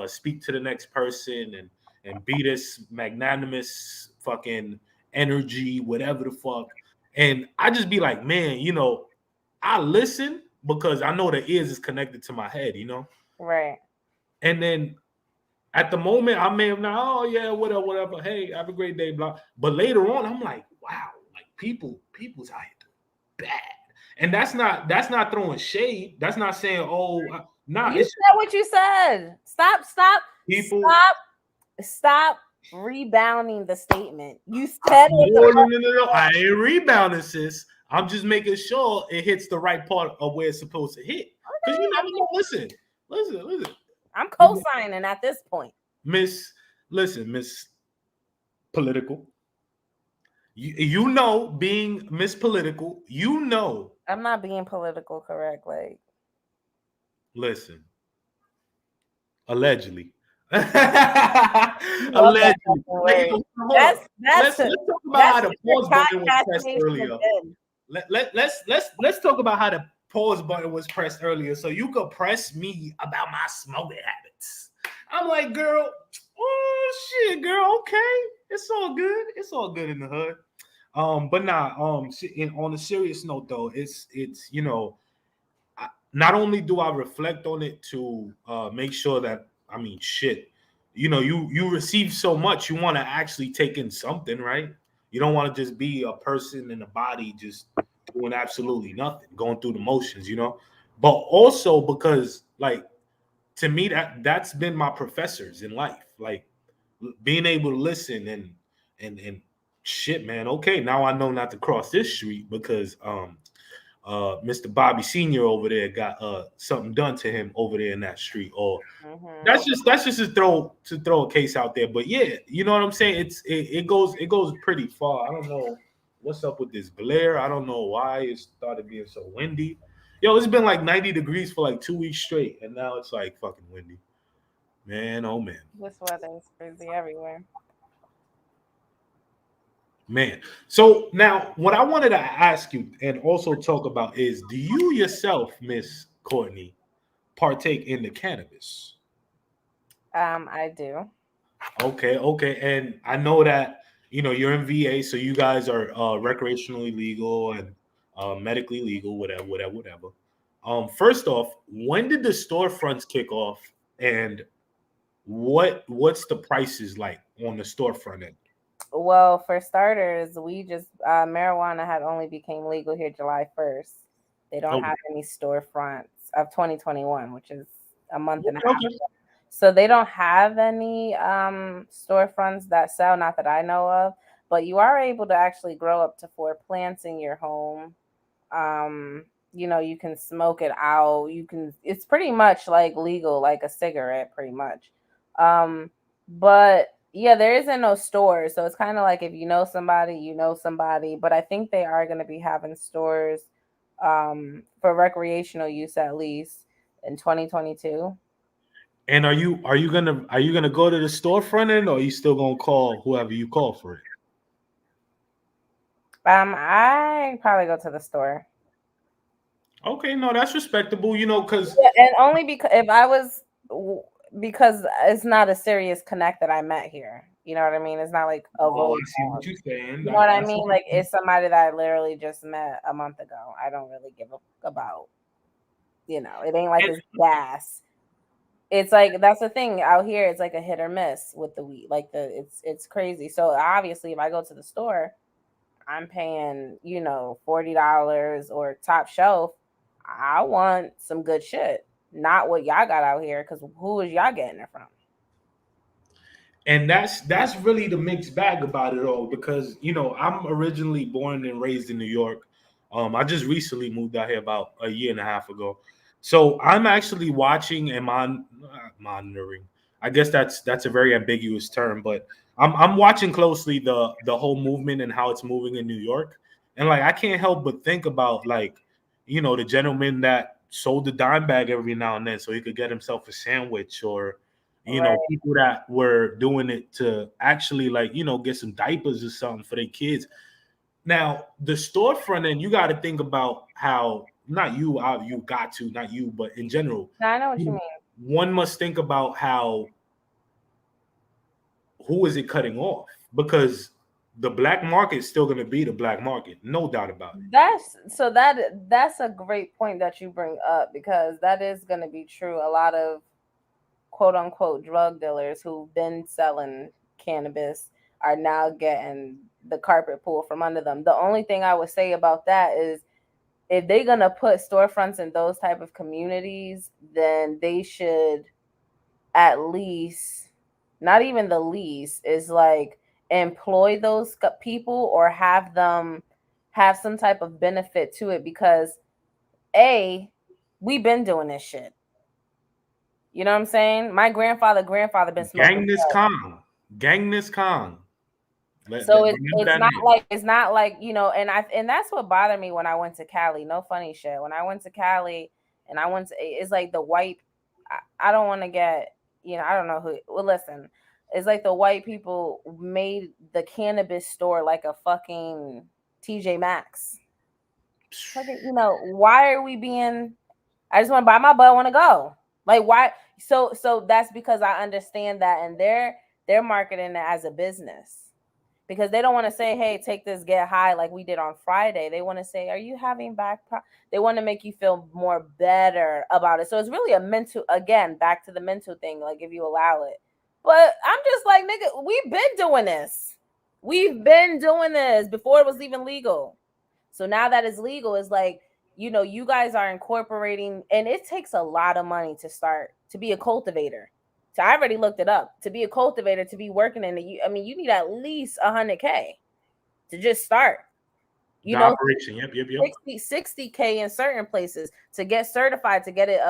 speak to the next person and be this magnanimous fucking energy, whatever the fuck. And I just be like, man, I listen because I know the ears is connected to my head. Right. And then at the moment, I may have not, oh yeah, whatever, whatever. Hey, have a great day, blah. But later on, I'm like, wow, like people's out here doing bad. And that's not throwing shade. That's not saying, nah, You it's said what you said. people. Stop rebounding the statement. You said it. No. I ain't rebounding, sis. I'm just making sure it hits the right part of where it's supposed to hit. Because you never know. Listen. I'm co-signing at this point. Miss Political. You know, being Miss Political, I'm not being political correct. Like, listen, allegedly. Love that Allegedly. fucking Like, word. hold on. Let's That's talk about that's how the what your pause button was pressed podcasting should have earlier. been. Let's talk about how the pause button was pressed earlier, so you could press me about my smoking habits. I'm like, girl, oh shit, girl, okay, it's all good. It's all good in the hood. But nah, on a serious note though, it's not only do I reflect on it to make sure that shit, you receive so much, you want to actually take in something, right? You don't want to just be a person in a body just doing absolutely nothing, going through the motions. But also because like to me that's been my professors in life, like being able to listen and shit, man. Okay, now I know not to cross this street because Mr. Bobby Senior over there got something done to him over there in that street. Or that's just to throw a case out there. But yeah, you know what I'm saying. It goes pretty far. I don't know what's up with this glare. I don't know why it started being so windy. Yo, it's been like 90 degrees for like 2 weeks straight, and now it's like fucking windy. Man, oh man. This weather is crazy everywhere. Man. So now what I wanted to ask you and also talk about is, do you yourself, Miss Courtney, partake in the cannabis? I do. Okay. And I know that you're in VA, so you guys are recreationally legal and medically legal, whatever. First off, when did the storefronts kick off, and what's the prices like on the storefront end? Well, for starters, we just marijuana had only became legal here July 1st. They don't Okay. have any storefronts of 2021, which is a month and a half. Okay. So they don't have any storefronts that sell, not that I know of, but you are able to actually grow up to 4 plants in your home. You can smoke it out. It's pretty much like legal, like a cigarette, pretty much. But yeah, there isn't no store. So it's kind of like if you know somebody, you know somebody. But I think they are going to be having stores for recreational use at least in 2022. And are you gonna go to the storefront end, or are you still gonna call whoever you call for it? I probably go to the store. Okay, no, that's respectable. Because Yeah, and only because if I was because it's not a serious connect that I met here. You know what I mean? It's not like a oh, road I see what dog. you're saying. You know what I That's mean? Like it's somebody that I literally just met a month ago. I don't really give a about. It ain't like it's gas. It's like that's the thing out here. It's like a hit or miss with the weed. Like it's crazy. So obviously, if I go to the store, I'm paying $40 or top shelf. I want some good shit, not what y'all got out here. Because who is y'all getting it from? and that's really the mixed bag about it all, because I'm originally born and raised in New York. I just recently moved out here about a year and a half ago, so I'm actually watching and monitoring. I guess that's a very ambiguous term, but I'm watching closely the whole movement and how it's moving in New York. And like I can't help but think about, like, the gentleman that sold the dime bag every now and then so he could get himself a sandwich, or Right. people that were doing it to actually, like, get some diapers or something for their kids. Now, the storefront, and you got to think about how, not you, you got to, not you, but in general, Now, I know what you mean. one must think about how, who is it cutting off? Because the black market is still going to be the black market, no doubt about it. That's a great point that you bring up because that is going to be true. A lot of quote unquote drug dealers who've been selling cannabis are now getting the carpet pulled from under them. The only thing I would say about that is if they're gonna put storefronts in those type of communities, then they should at least, not even the least, is like employ those people or have them have some type of benefit to it because we've been doing this shit. You know what I'm saying? My grandfather been smoking. Gang this Kong. So Remember that name. it's not like and that's what bothered me when I went to Cali. No funny shit. When I went to Cali and it's like the white. I don't want to get I don't know who. Well, listen, it's like the white people made the cannabis store like a fucking TJ Maxx. Why are we being? I just want to buy my butt. I want to go. Like why? So that's because I understand that, and they're marketing it as a business because they don't want to say, "Hey, take this, get high," like we did on Friday. They want to say, "Are you having They want to make you feel more better about it. So it's really a mental. Again, back to the mental thing. Like if you allow it, but I'm just like, nigga, we've been doing this. We've been doing this before it was even legal. So now that it's legal, it's like, you guys are incorporating, and it takes a lot of money to start to be a cultivator. So I already looked it up. To be a cultivator, to be working in you need at least 100K to just start. The operation, yep. 60K in certain places to get certified, to get it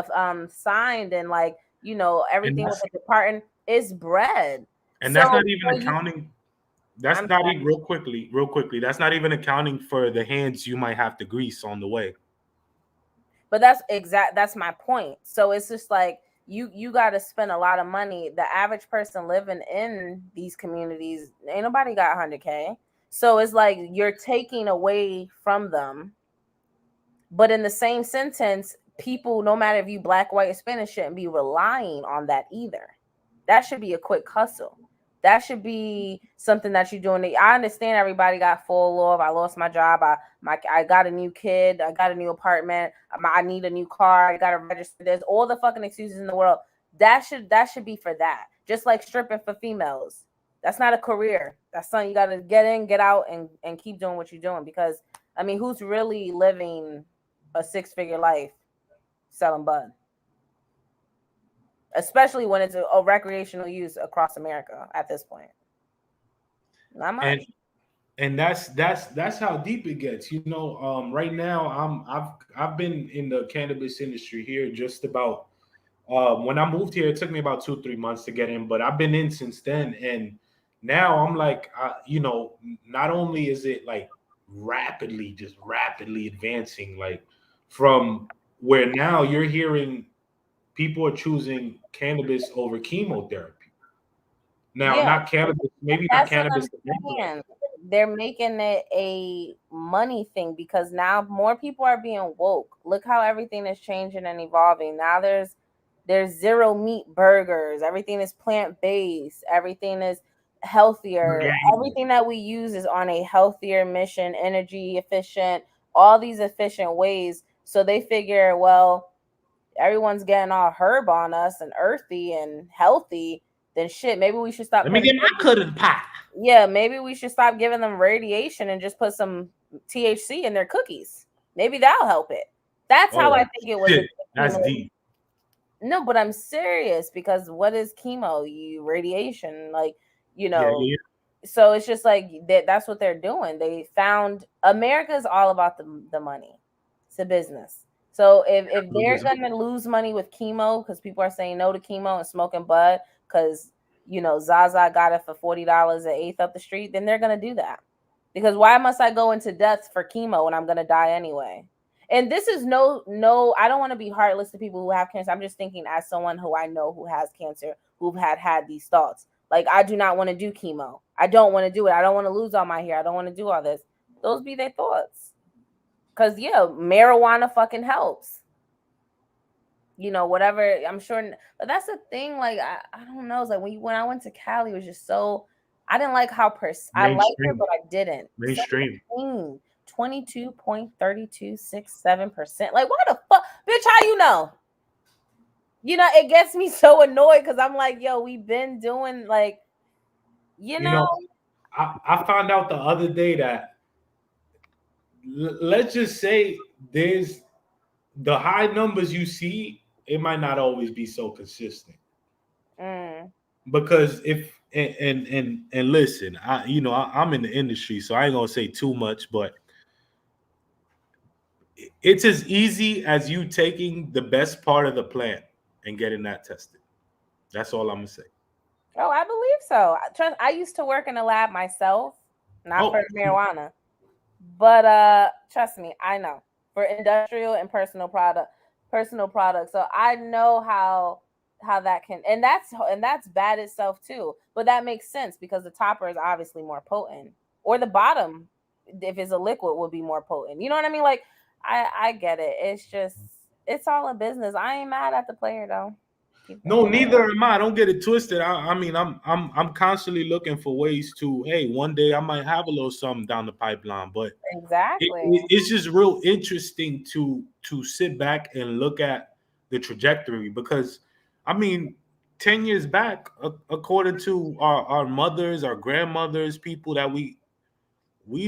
signed, and like everything with the department is bread. And that's not even accounting. That's not even real quickly. That's not even accounting for the hands you might have to grease on the way. But that's my point. So it's just like you got to spend a lot of money. The average person living in these communities, ain't nobody got 100K. So it's like you're taking away from them. But in the same sentence, people, no matter if you black, white, or Spanish, shouldn't be relying on that either. That should be a quick hustle. That should be something that you're doing. I understand everybody got full off. I lost my job. I got a new kid. I got a new apartment. I need a new car. I got to register. There's all the fucking excuses in the world. That should be for that. Just like stripping for females. That's not a career. That's something you got to get in, get out, and keep doing what you're doing. Because, I mean, who's really living a 6-figure life selling bud? Especially when it's a recreational use across America at this point. Not much. And that's how deep it gets. Right now I've been in the cannabis industry here just about when I moved here, it took me about 2-3 months to get in, but I've been in since then. And now I'm like, not only is it like just rapidly advancing, like from where now you're hearing people are choosing cannabis over chemotherapy. Now, not cannabis, maybe not cannabis. They're making it a money thing because now more people are being woke. Look how everything is changing and evolving. Now there's zero meat burgers. Everything is plant-based. Everything is healthier. Everything that we use is on a healthier mission, energy efficient, all these efficient ways. So they figure, well, everyone's getting all herb on us and earthy and healthy, then shit, maybe we should stop. Let me get my cut of the pie. Yeah, maybe we should stop giving them radiation and just put some THC in their cookies. Maybe that'll help it. That's how I think it was. That's deep. No, but I'm serious because what is chemo? Radiation, like, Yeah. So it's just like that's what they're doing. They found America is all about the money. It's a business. So if they're gonna lose money with chemo because people are saying no to chemo and smoking bud because Zaza got it for $40 an eighth up the street, then they're gonna do that. Because why must I go into death for chemo when I'm gonna die anyway? And this is no, I don't want to be heartless to people who have cancer. I'm just thinking as someone who I know who has cancer, who've had these thoughts. Like, I do not want to do chemo. I don't want to do it. I don't want to lose all my hair. I don't want to do all this. Those be their thoughts. Because, marijuana fucking helps. Whatever, I'm sure. But that's the thing. Like, I don't know. It's like when I went to Cali, it was just so, I didn't like how I liked it, but I didn't. Mainstream. 22.3267%. Like, why the fuck? Bitch, how you know? It gets me so annoyed because I'm like, yo, we've been doing like, I found out the other day that let's just say there's the high numbers you see, it might not always be so consistent. Because if and listen, I'm in the industry, so I ain't gonna say too much, but it's as easy as you taking the best part of the plant and getting that tested. That's all I'm gonna say. Oh, I believe so. I used to work in a lab myself, not for marijuana, but trust me, I know for industrial and personal products. So I know how how that can, and that's bad itself too. But that makes sense because the topper is obviously more potent, or the bottom, if it's a liquid, will be more potent. You know what I mean? Like, I get it. It's just, it's all a business. I ain't mad at the player though. Keep No, going. neither am I. Don't get it twisted. I mean, I'm constantly looking for ways to. Hey, one day I might have a little something down the pipeline, but Exactly. it's just real interesting to sit back and look at the trajectory because, I mean, 10 years back, according to our mothers, our grandmothers, people that weed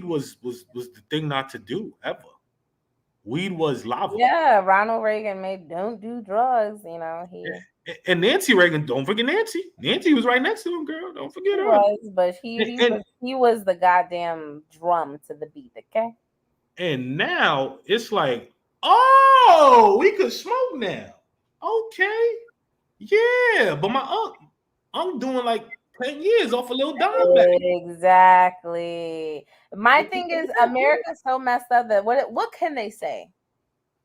was the thing not to do ever. Weed was lava. Yeah, Ronald Reagan made don't do drugs. You know, And Nancy Reagan, don't forget Nancy. Nancy was right next to him, girl. Don't forget he her. was, but And he was the goddamn drum to the beat. Okay. and now it's like, oh, we could smoke now. Okay, yeah, but my I'm doing like 10 years off a little dime bag. Exactly. My thing is, America's so messed up that what can they say?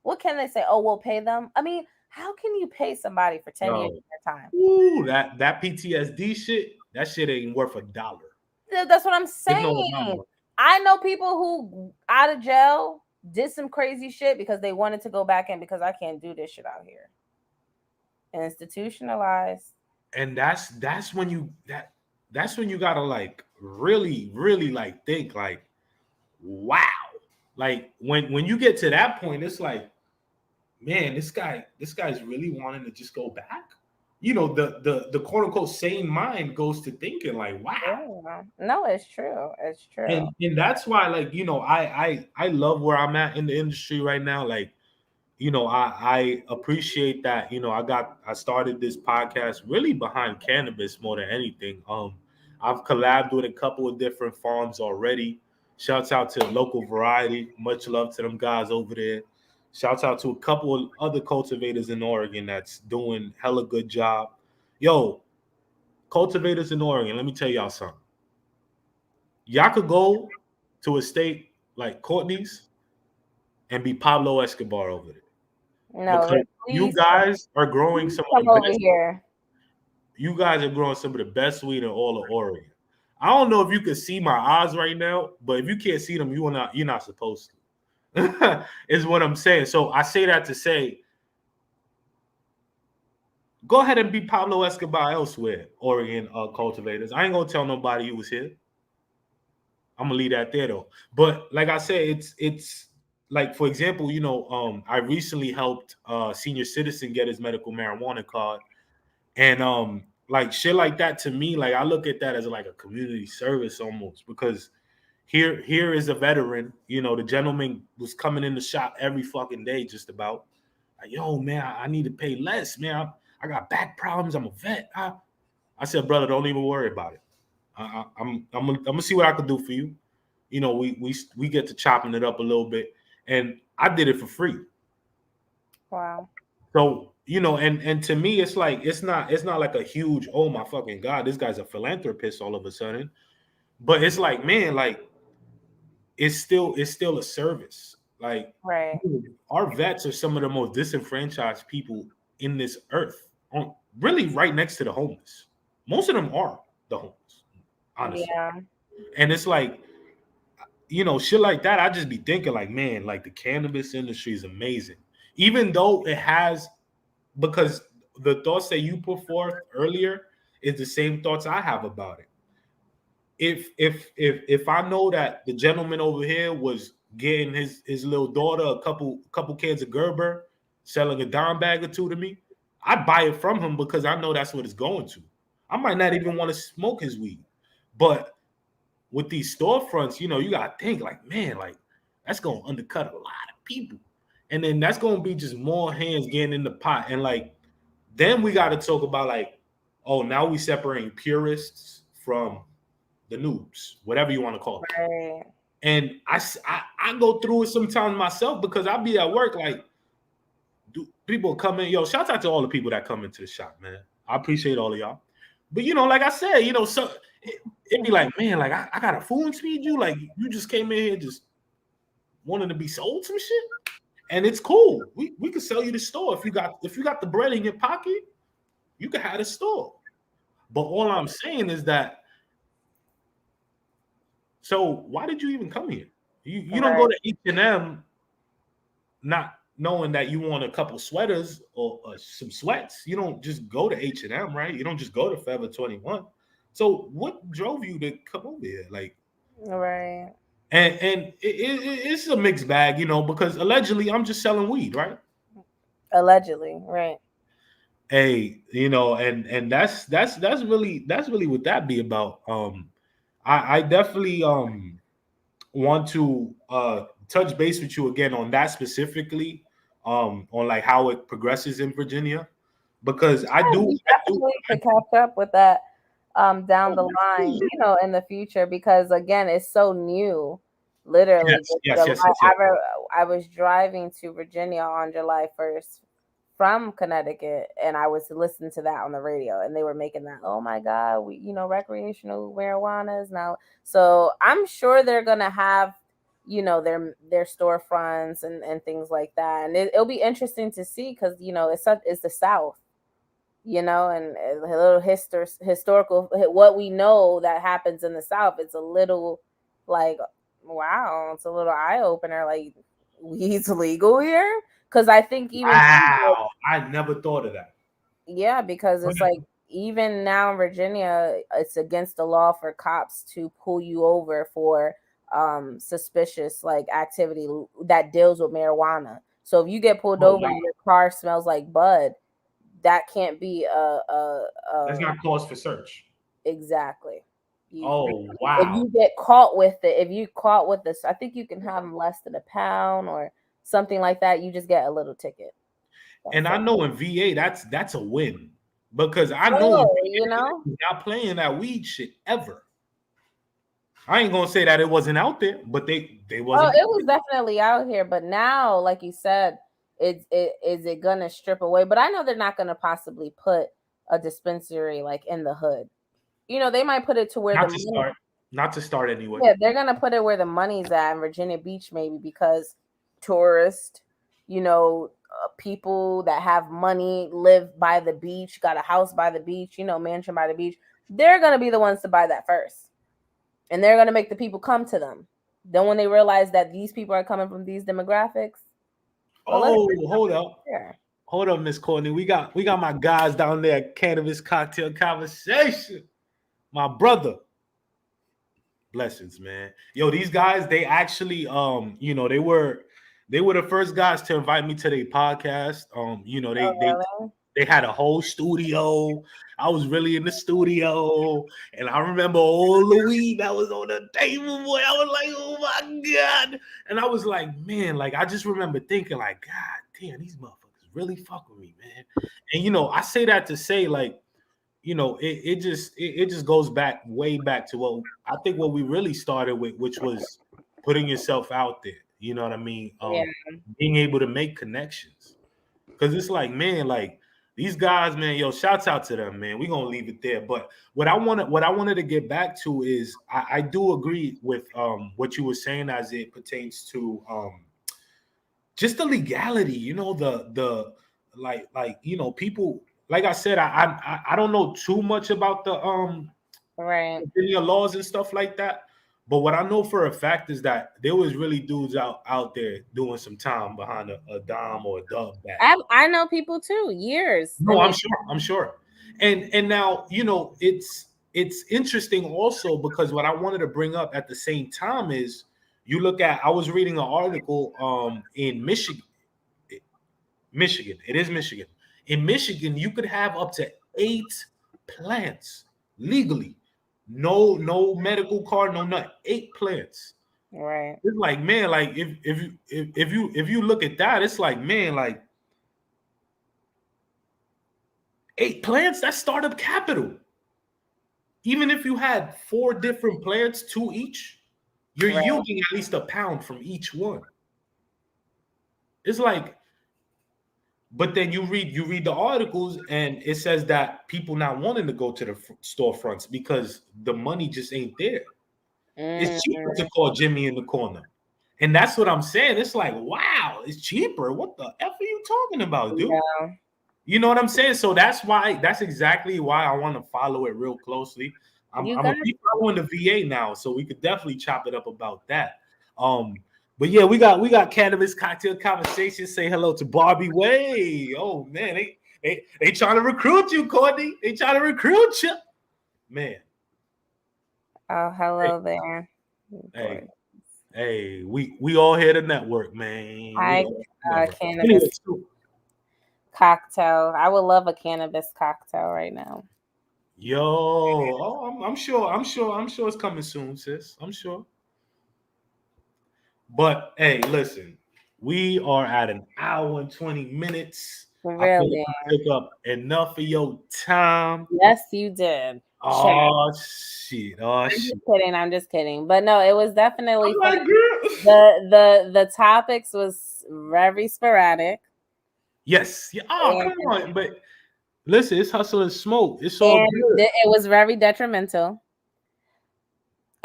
What can they say? Oh, we'll pay them. I mean, how can you pay somebody for 10 years Yo, of their time? ooh, that PTSD shit, that shit ain't worth $1. That's what I'm It's no amount. saying. I know people who out of jail did some crazy shit because they wanted to go back in because I can't do this shit out here. Institutionalized. And that's when that's when you gotta like really like think like, wow. Like when you get to that point, it's like, man, this guy's really wanting to just go back. You know, the quote unquote sane mind goes to thinking like, wow. Yeah. No, it's true. It's true. And that's why, like, you know, I love where I'm at in the industry right now. Like, you know, I appreciate that, you know, I started this podcast really behind cannabis more than anything. I've collabed with a couple of different farms already. Shouts out to Local Variety. Much love to them guys over there. Shouts out to a couple of other cultivators in Oregon that's doing hella good job. Yo, cultivators in Oregon, let me tell y'all something. Y'all could go to a state like Courtney's and be Pablo Escobar over there No, because you please guys are growing some of come the over best. here. You guys are growing some of the best weed in all of Oregon. I don't know if you can see my eyes right now, but if you can't see them, you're not supposed to. Is what I'm saying. So I say that to say, go ahead and be Pablo Escobar elsewhere, Oregon cultivators. I ain't gonna tell nobody you was here. I'm gonna leave that there though. But like I said, it's like, for example, you know, I recently helped senior citizen get his medical marijuana card. And like shit like that, to me, like I look at that as like a community service almost, because here is a veteran. You know, the gentleman was coming in the shop every fucking day, just about. Like, yo, man, I need to pay less, man. I got back problems. I'm a vet. I said, brother, don't even worry about it. I'm gonna see what I can do for you. You know, we get to chopping it up a little bit, and I did it for free. Wow. So, you know, and to me, it's like it's not like a huge, oh my fucking god, this guy's a philanthropist all of a sudden. But it's like, man, like it's still a service. Like, Right. our vets are some of the most disenfranchised people in this earth, on really right next to the homeless. Most of them are the homeless, honestly. Yeah. And it's like, you know, shit like that. I just be thinking like, man, like the cannabis industry is amazing, even though it has, because the thoughts that you put forth earlier is the same thoughts I have about it. If I know that the gentleman over here was getting his little daughter a couple cans of Gerber, selling a dime bag or two to me, I'd buy it from him because I know that's what it's going to. I might not even want to smoke his weed, but with these storefronts, you know, you gotta think like, man, like that's gonna undercut a lot of people, and then that's gonna be just more hands getting in the pot, and like then we got to talk about like, oh, now we separating purists from the noobs, whatever you want to call it. Right. And I go through it sometimes myself because I be at work like, do people come in? Yo, shout out to all the people that come into the shop, man. I appreciate all of y'all. But you know, like I said, you know, so it'd be like, man, like I gotta fool and feed you. Like you just came in here just wanting to be sold some shit. And it's cool. We could sell you the store if you got the bread in your pocket. You could have a store. But all I'm saying is that, so why did you even come here? You don't go to H&M not knowing that you want a couple sweaters or some sweats. You don't just go to H&M, right? You don't just go to Forever 21. So what drove you to come over here? Like, Right. And it's a mixed bag, you know, because allegedly I'm just selling weed, right? Allegedly, right. Hey, you know, and that's really what that be about. I definitely want to touch base with you again on that specifically, on like how it progresses in Virginia, because We definitely could catch up with that down the line, you know, in the future, because again, it's so new. Literally, yes. I was driving to Virginia on July 1st from Connecticut, and I was listening to that on the radio, and they were making that, oh my God, we, you know, recreational marijuana is now. So I'm sure they're gonna have, you know, their storefronts and things like that, and it'll be interesting to see, because you know it's the South, you know, and a little historical what we know that happens in the South. It's a little like, wow, it's a little eye opener. Like, weed's legal here, because I think even wow, I never thought of that. yeah, because it's like even now in Virginia, it's against the law for cops to pull you over for suspicious like activity that deals with marijuana. So if you get pulled over and your car smells like bud, that can't be that's not cause for search. Exactly. Wow. If you get caught with it, if you caught with this, I think you can have them less than a pound or something like that. You just get a little ticket. And I know in VA that's a win, because I know you know, not playing that weed shit ever. I ain't gonna say that it wasn't out there, but they wasn't. Oh, it was definitely out here, but now, like you said, is it gonna strip away? But I know they're not gonna possibly put a dispensary like in the hood. You know, they might put it to where not to start anyway. Yeah, they're gonna put it where the money's at in Virginia Beach, maybe, because tourists, you know, people that have money, live by the beach, got a house by the beach, you know, mansion by the beach. They're gonna be the ones to buy that first, and they're gonna make the people come to them. Then when they realize that these people are coming from these demographics, hold up, Miss Courtney. We got my guys down there at Cannabis Cocktail Conversation. My brother. Blessings, man. Yo, these guys, they actually you know, they were the first guys to invite me to their podcast. You know, they had a whole studio. I was really in the studio, and I remember all the weed that was on the table, boy. I was like, oh my God. And I was like, man, like I just remember thinking, like, God damn, these motherfuckers really fuck with me, man. And you know, I say that to say, like, you know, it just goes back way back to what we really started with, which was putting yourself out there. You know what I mean? Being able to make connections. Because it's like, man, like these guys, man, yo, shouts out to them, man. We're gonna leave it there. But what I wanted to get back to is I do agree with what you were saying as it pertains to just the legality, you know, the like you know, people, like I said, I don't know too much about the Virginia laws and stuff like that. But what I know for a fact is that there was really dudes out there doing some time behind a dime or a dub bag. I know people too, years. No, I'm sure. And now, you know, it's interesting also, because what I wanted to bring up at the same time is you look at, I was reading an article in Michigan. It is Michigan. In Michigan, you could have up to 8 plants legally. No medical card, no nothing. 8 plants. Right. It's like, man, like if you look at that, it's like, man, like 8 plants, that's startup capital. Even if you had 4 different plants, 2 each, you're yielding at least a pound from each one. It's like, but then you read the articles and it says that people not wanting to go to the storefronts because the money just ain't there. It's cheaper to call Jimmy in the corner. And that's what I'm saying. It's like, wow, it's cheaper. What the F are you talking about, dude? Yeah. You know what I'm saying? So that's exactly why I want to follow it real closely. I'm You gonna got be following the VA now, so we could definitely chop it up about that. But yeah, we got cannabis cocktail conversation. Say hello to Barbie Way. Oh man, they trying to recruit you, Courtney. They trying to recruit you, man. Oh, Hey, hello there. hey, Boy. hey, we all here to network, man. We Hi, all network. Anyway, cannabis so, cocktail. I would love a cannabis cocktail right now. yo, oh, I'm sure it's coming soon, sis. I'm sure. But hey, listen, we are at an hour and 20 minutes. I feel Really? like I took up enough of your time. Yes, you did. Check. Oh shit. Oh I'm just shit. kidding. I'm just kidding. But no, it was I'm definitely fun. like, girl. The topics was very sporadic, Yes. Yeah. Oh, and come on. But listen, it's hustle and smoke. It's all good. it was very detrimental.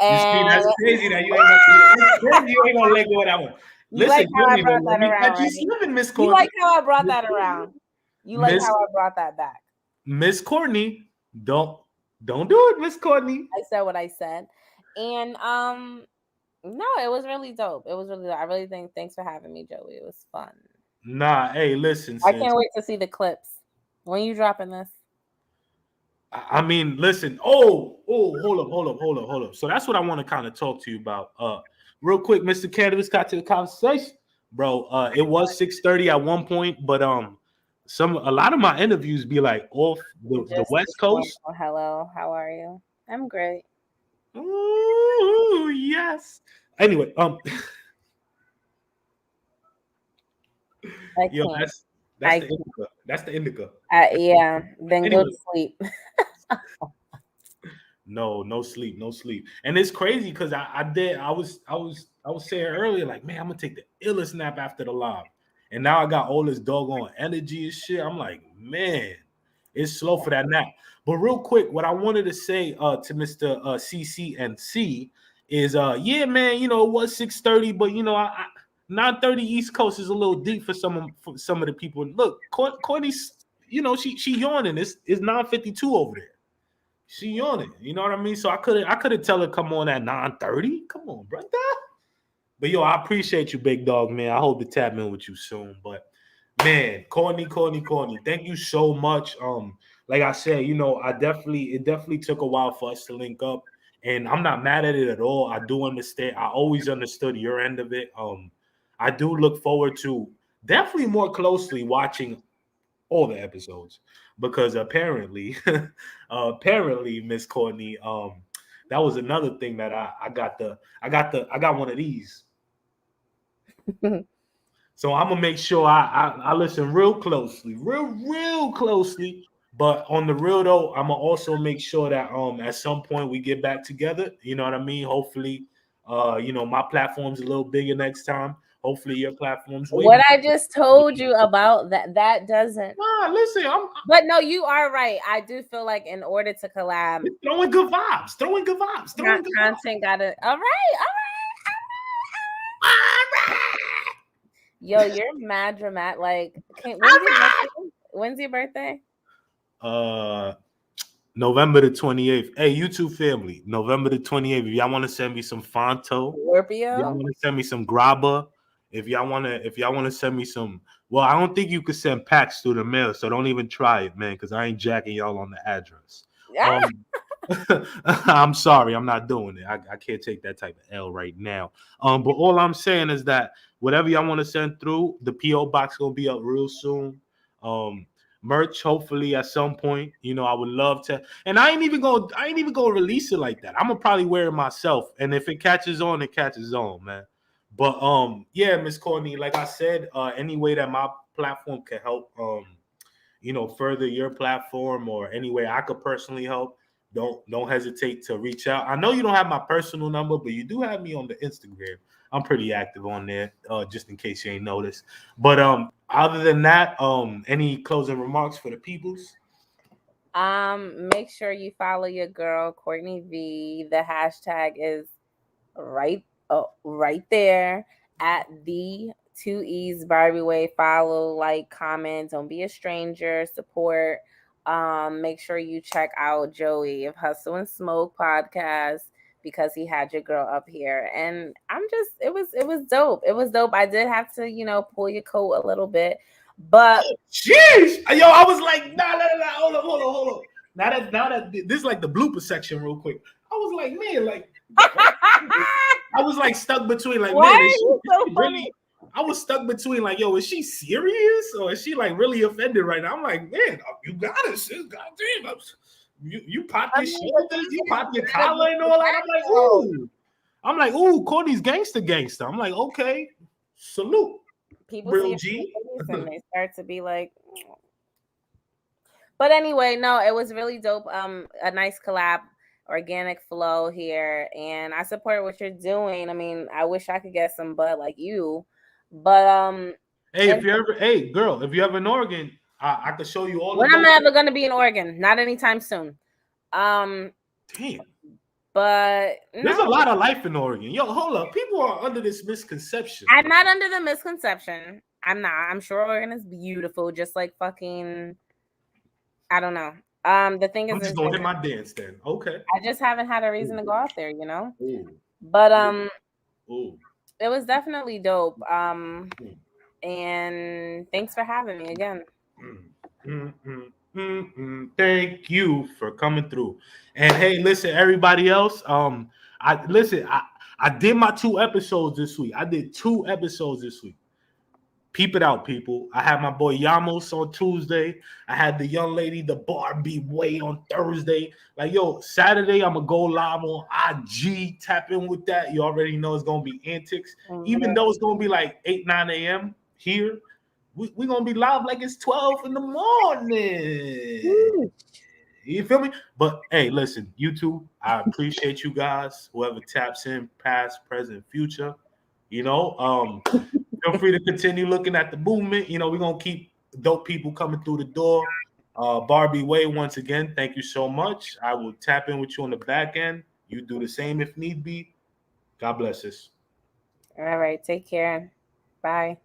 You see, And that's crazy that you ain't gonna let go of that one. you like Listen, how I Courtney, brought don't let that me around, catch you right? slipping, Miss You Courtney. like how I brought Miss that Courtney. around. You like Miss how I brought that back. Miss Courtney, don't do it, Miss Courtney. I said what I said. And no, it was really dope. It was really dope. I really think thanks for having me, Joey. It was fun. Nah, hey, listen, I sis. can't wait to see the clips. When you dropping this? I mean, listen. Hold up. So that's what I want to kind of talk to you about. Real quick, Mr. Cannabis got to the conversation, bro. It was 6:30 at one point, but a lot of my interviews be like off the Just West Coast. hello. How are you? I'm great. Ooh, yes. Anyway, I yo, can't. that's I the indica. That's the indica. yeah. Then go Anyway, to sleep. no sleep, no sleep. And it's crazy because I was saying earlier, like, man, I'm gonna take the illest nap after the live. And now I got all this doggone energy and shit. I'm like, man, it's slow for that nap. But real quick, what I wanted to say to Mr. CCNC is yeah, man, it was 6:30, but I 9:30 East Coast is a little deep for some of the people. Look, Courtney's, she yawning. It's 9:52 over there. She on it. You know what I mean? So I couldn't tell her come on at 9:30. Come on, brother. But yo, I appreciate you, big dog, man. I hope to tap in with you soon. But man, Courtney, thank you so much. Like I said, it definitely took a while for us to link up. And I'm not mad at it at all. I do understand. I always understood your end of it. I do look forward to definitely more closely watching all the episodes because apparently Miss Courtney, that was another thing that I got one of these. So I'm gonna make sure I listen real closely. But on the real though, I'm gonna also make sure that at some point we get back together. You know what I mean? Hopefully, my platform's a little bigger next time. Hopefully your platform's way What bigger. I just told you about that doesn't. Nah, listen, But no, you are right. I do feel like in order to collab, throwing good vibes. Throwing good vibes. Throwing good vibes. content gotta. All right. Yo, you're mad dramatic. Like, when's your birthday? Uh, November the 28th. Hey, YouTube family, November the 28th. If y'all want to send me some Fonto, if y'all Scorpio? want to send me some Grabba, if y'all want to send me some, well, I don't think you could send packs through the mail, so don't even try it, man, because I ain't jacking y'all on the address. Ah! I'm sorry, I'm not doing it. I can't take that type of L right now. But all I'm saying is that whatever y'all want to send through, the PO box gonna be up real soon. Merch, hopefully at some point. I would love to. And I ain't even gonna release it like that. I'm gonna probably wear it myself. And if it catches on, it catches on, man. But yeah, Miss Courtney, like I said, any way that my platform can help further your platform or any way I could personally help, don't hesitate to reach out. I know you don't have my personal number, but you do have me on the Instagram. I'm pretty active on there, just in case you ain't noticed. But other than that, any closing remarks for the peoples? Make sure you follow your girl Courtney V. The hashtag is right there at the 2 E's Barbie Way. Follow, like, comment. Don't be a stranger. Support. Make sure you check out Joey of Hustle and Smoke podcast because he had your girl up here. And it was dope. It was dope. I did have to, pull your coat a little bit. But sheesh, yo, I was like, nah, hold on. Now that this is like the blooper section, real quick. I was like, man, like, I was like stuck between, like, why man, are is you so she funny? really? I was stuck between, like, yo, is she serious or is she like really offended right now? I'm like, man, you got it, sis. Goddamn, you pop your shoulders, you pop your collar and all that. I'm like, ooh, Courtney's gangster. I'm like, okay, salute. People Real see G. and they start to be like, but anyway, no, it was really dope. A nice collab, organic flow here, and I support what you're doing. I mean, I wish I could get some butt like you, but hey, if you're ever in Oregon, I could show you all. When I'm ever gonna be in Oregon? Not anytime soon. Damn. But there's a lot of life in Oregon. Yo, hold up. People are under this misconception. I'm not under the misconception. I'm not. I'm sure Oregon is beautiful, just like fucking. I don't know. The thing is, I'm just gonna hit my dance then. Okay. I just haven't had a reason to go out there, Ooh. But Ooh. It was definitely dope. And thanks for having me again. Thank you for coming through. And hey, listen, everybody else. I did my 2 episodes this week. I did 2 episodes this week. Peep it out, people. I had my boy Yamos on Tuesday. I had the young lady, the Barbie Way, on Thursday. Like, yo, Saturday, I'm going to go live on IG. Tap in with that. You already know it's going to be antics. Even though it's going to be like 8, 9 a.m. here, we're going to be live like it's 12 in the morning. You feel me? But, hey, listen, YouTube, I appreciate you guys. Whoever taps in, past, present, future. Feel free to continue looking at the movement. We're going to keep dope people coming through the door. Barbie Way, once again, thank you so much. I will tap in with you on the back end. You do the same if need be. God bless us. All right. Take care. Bye.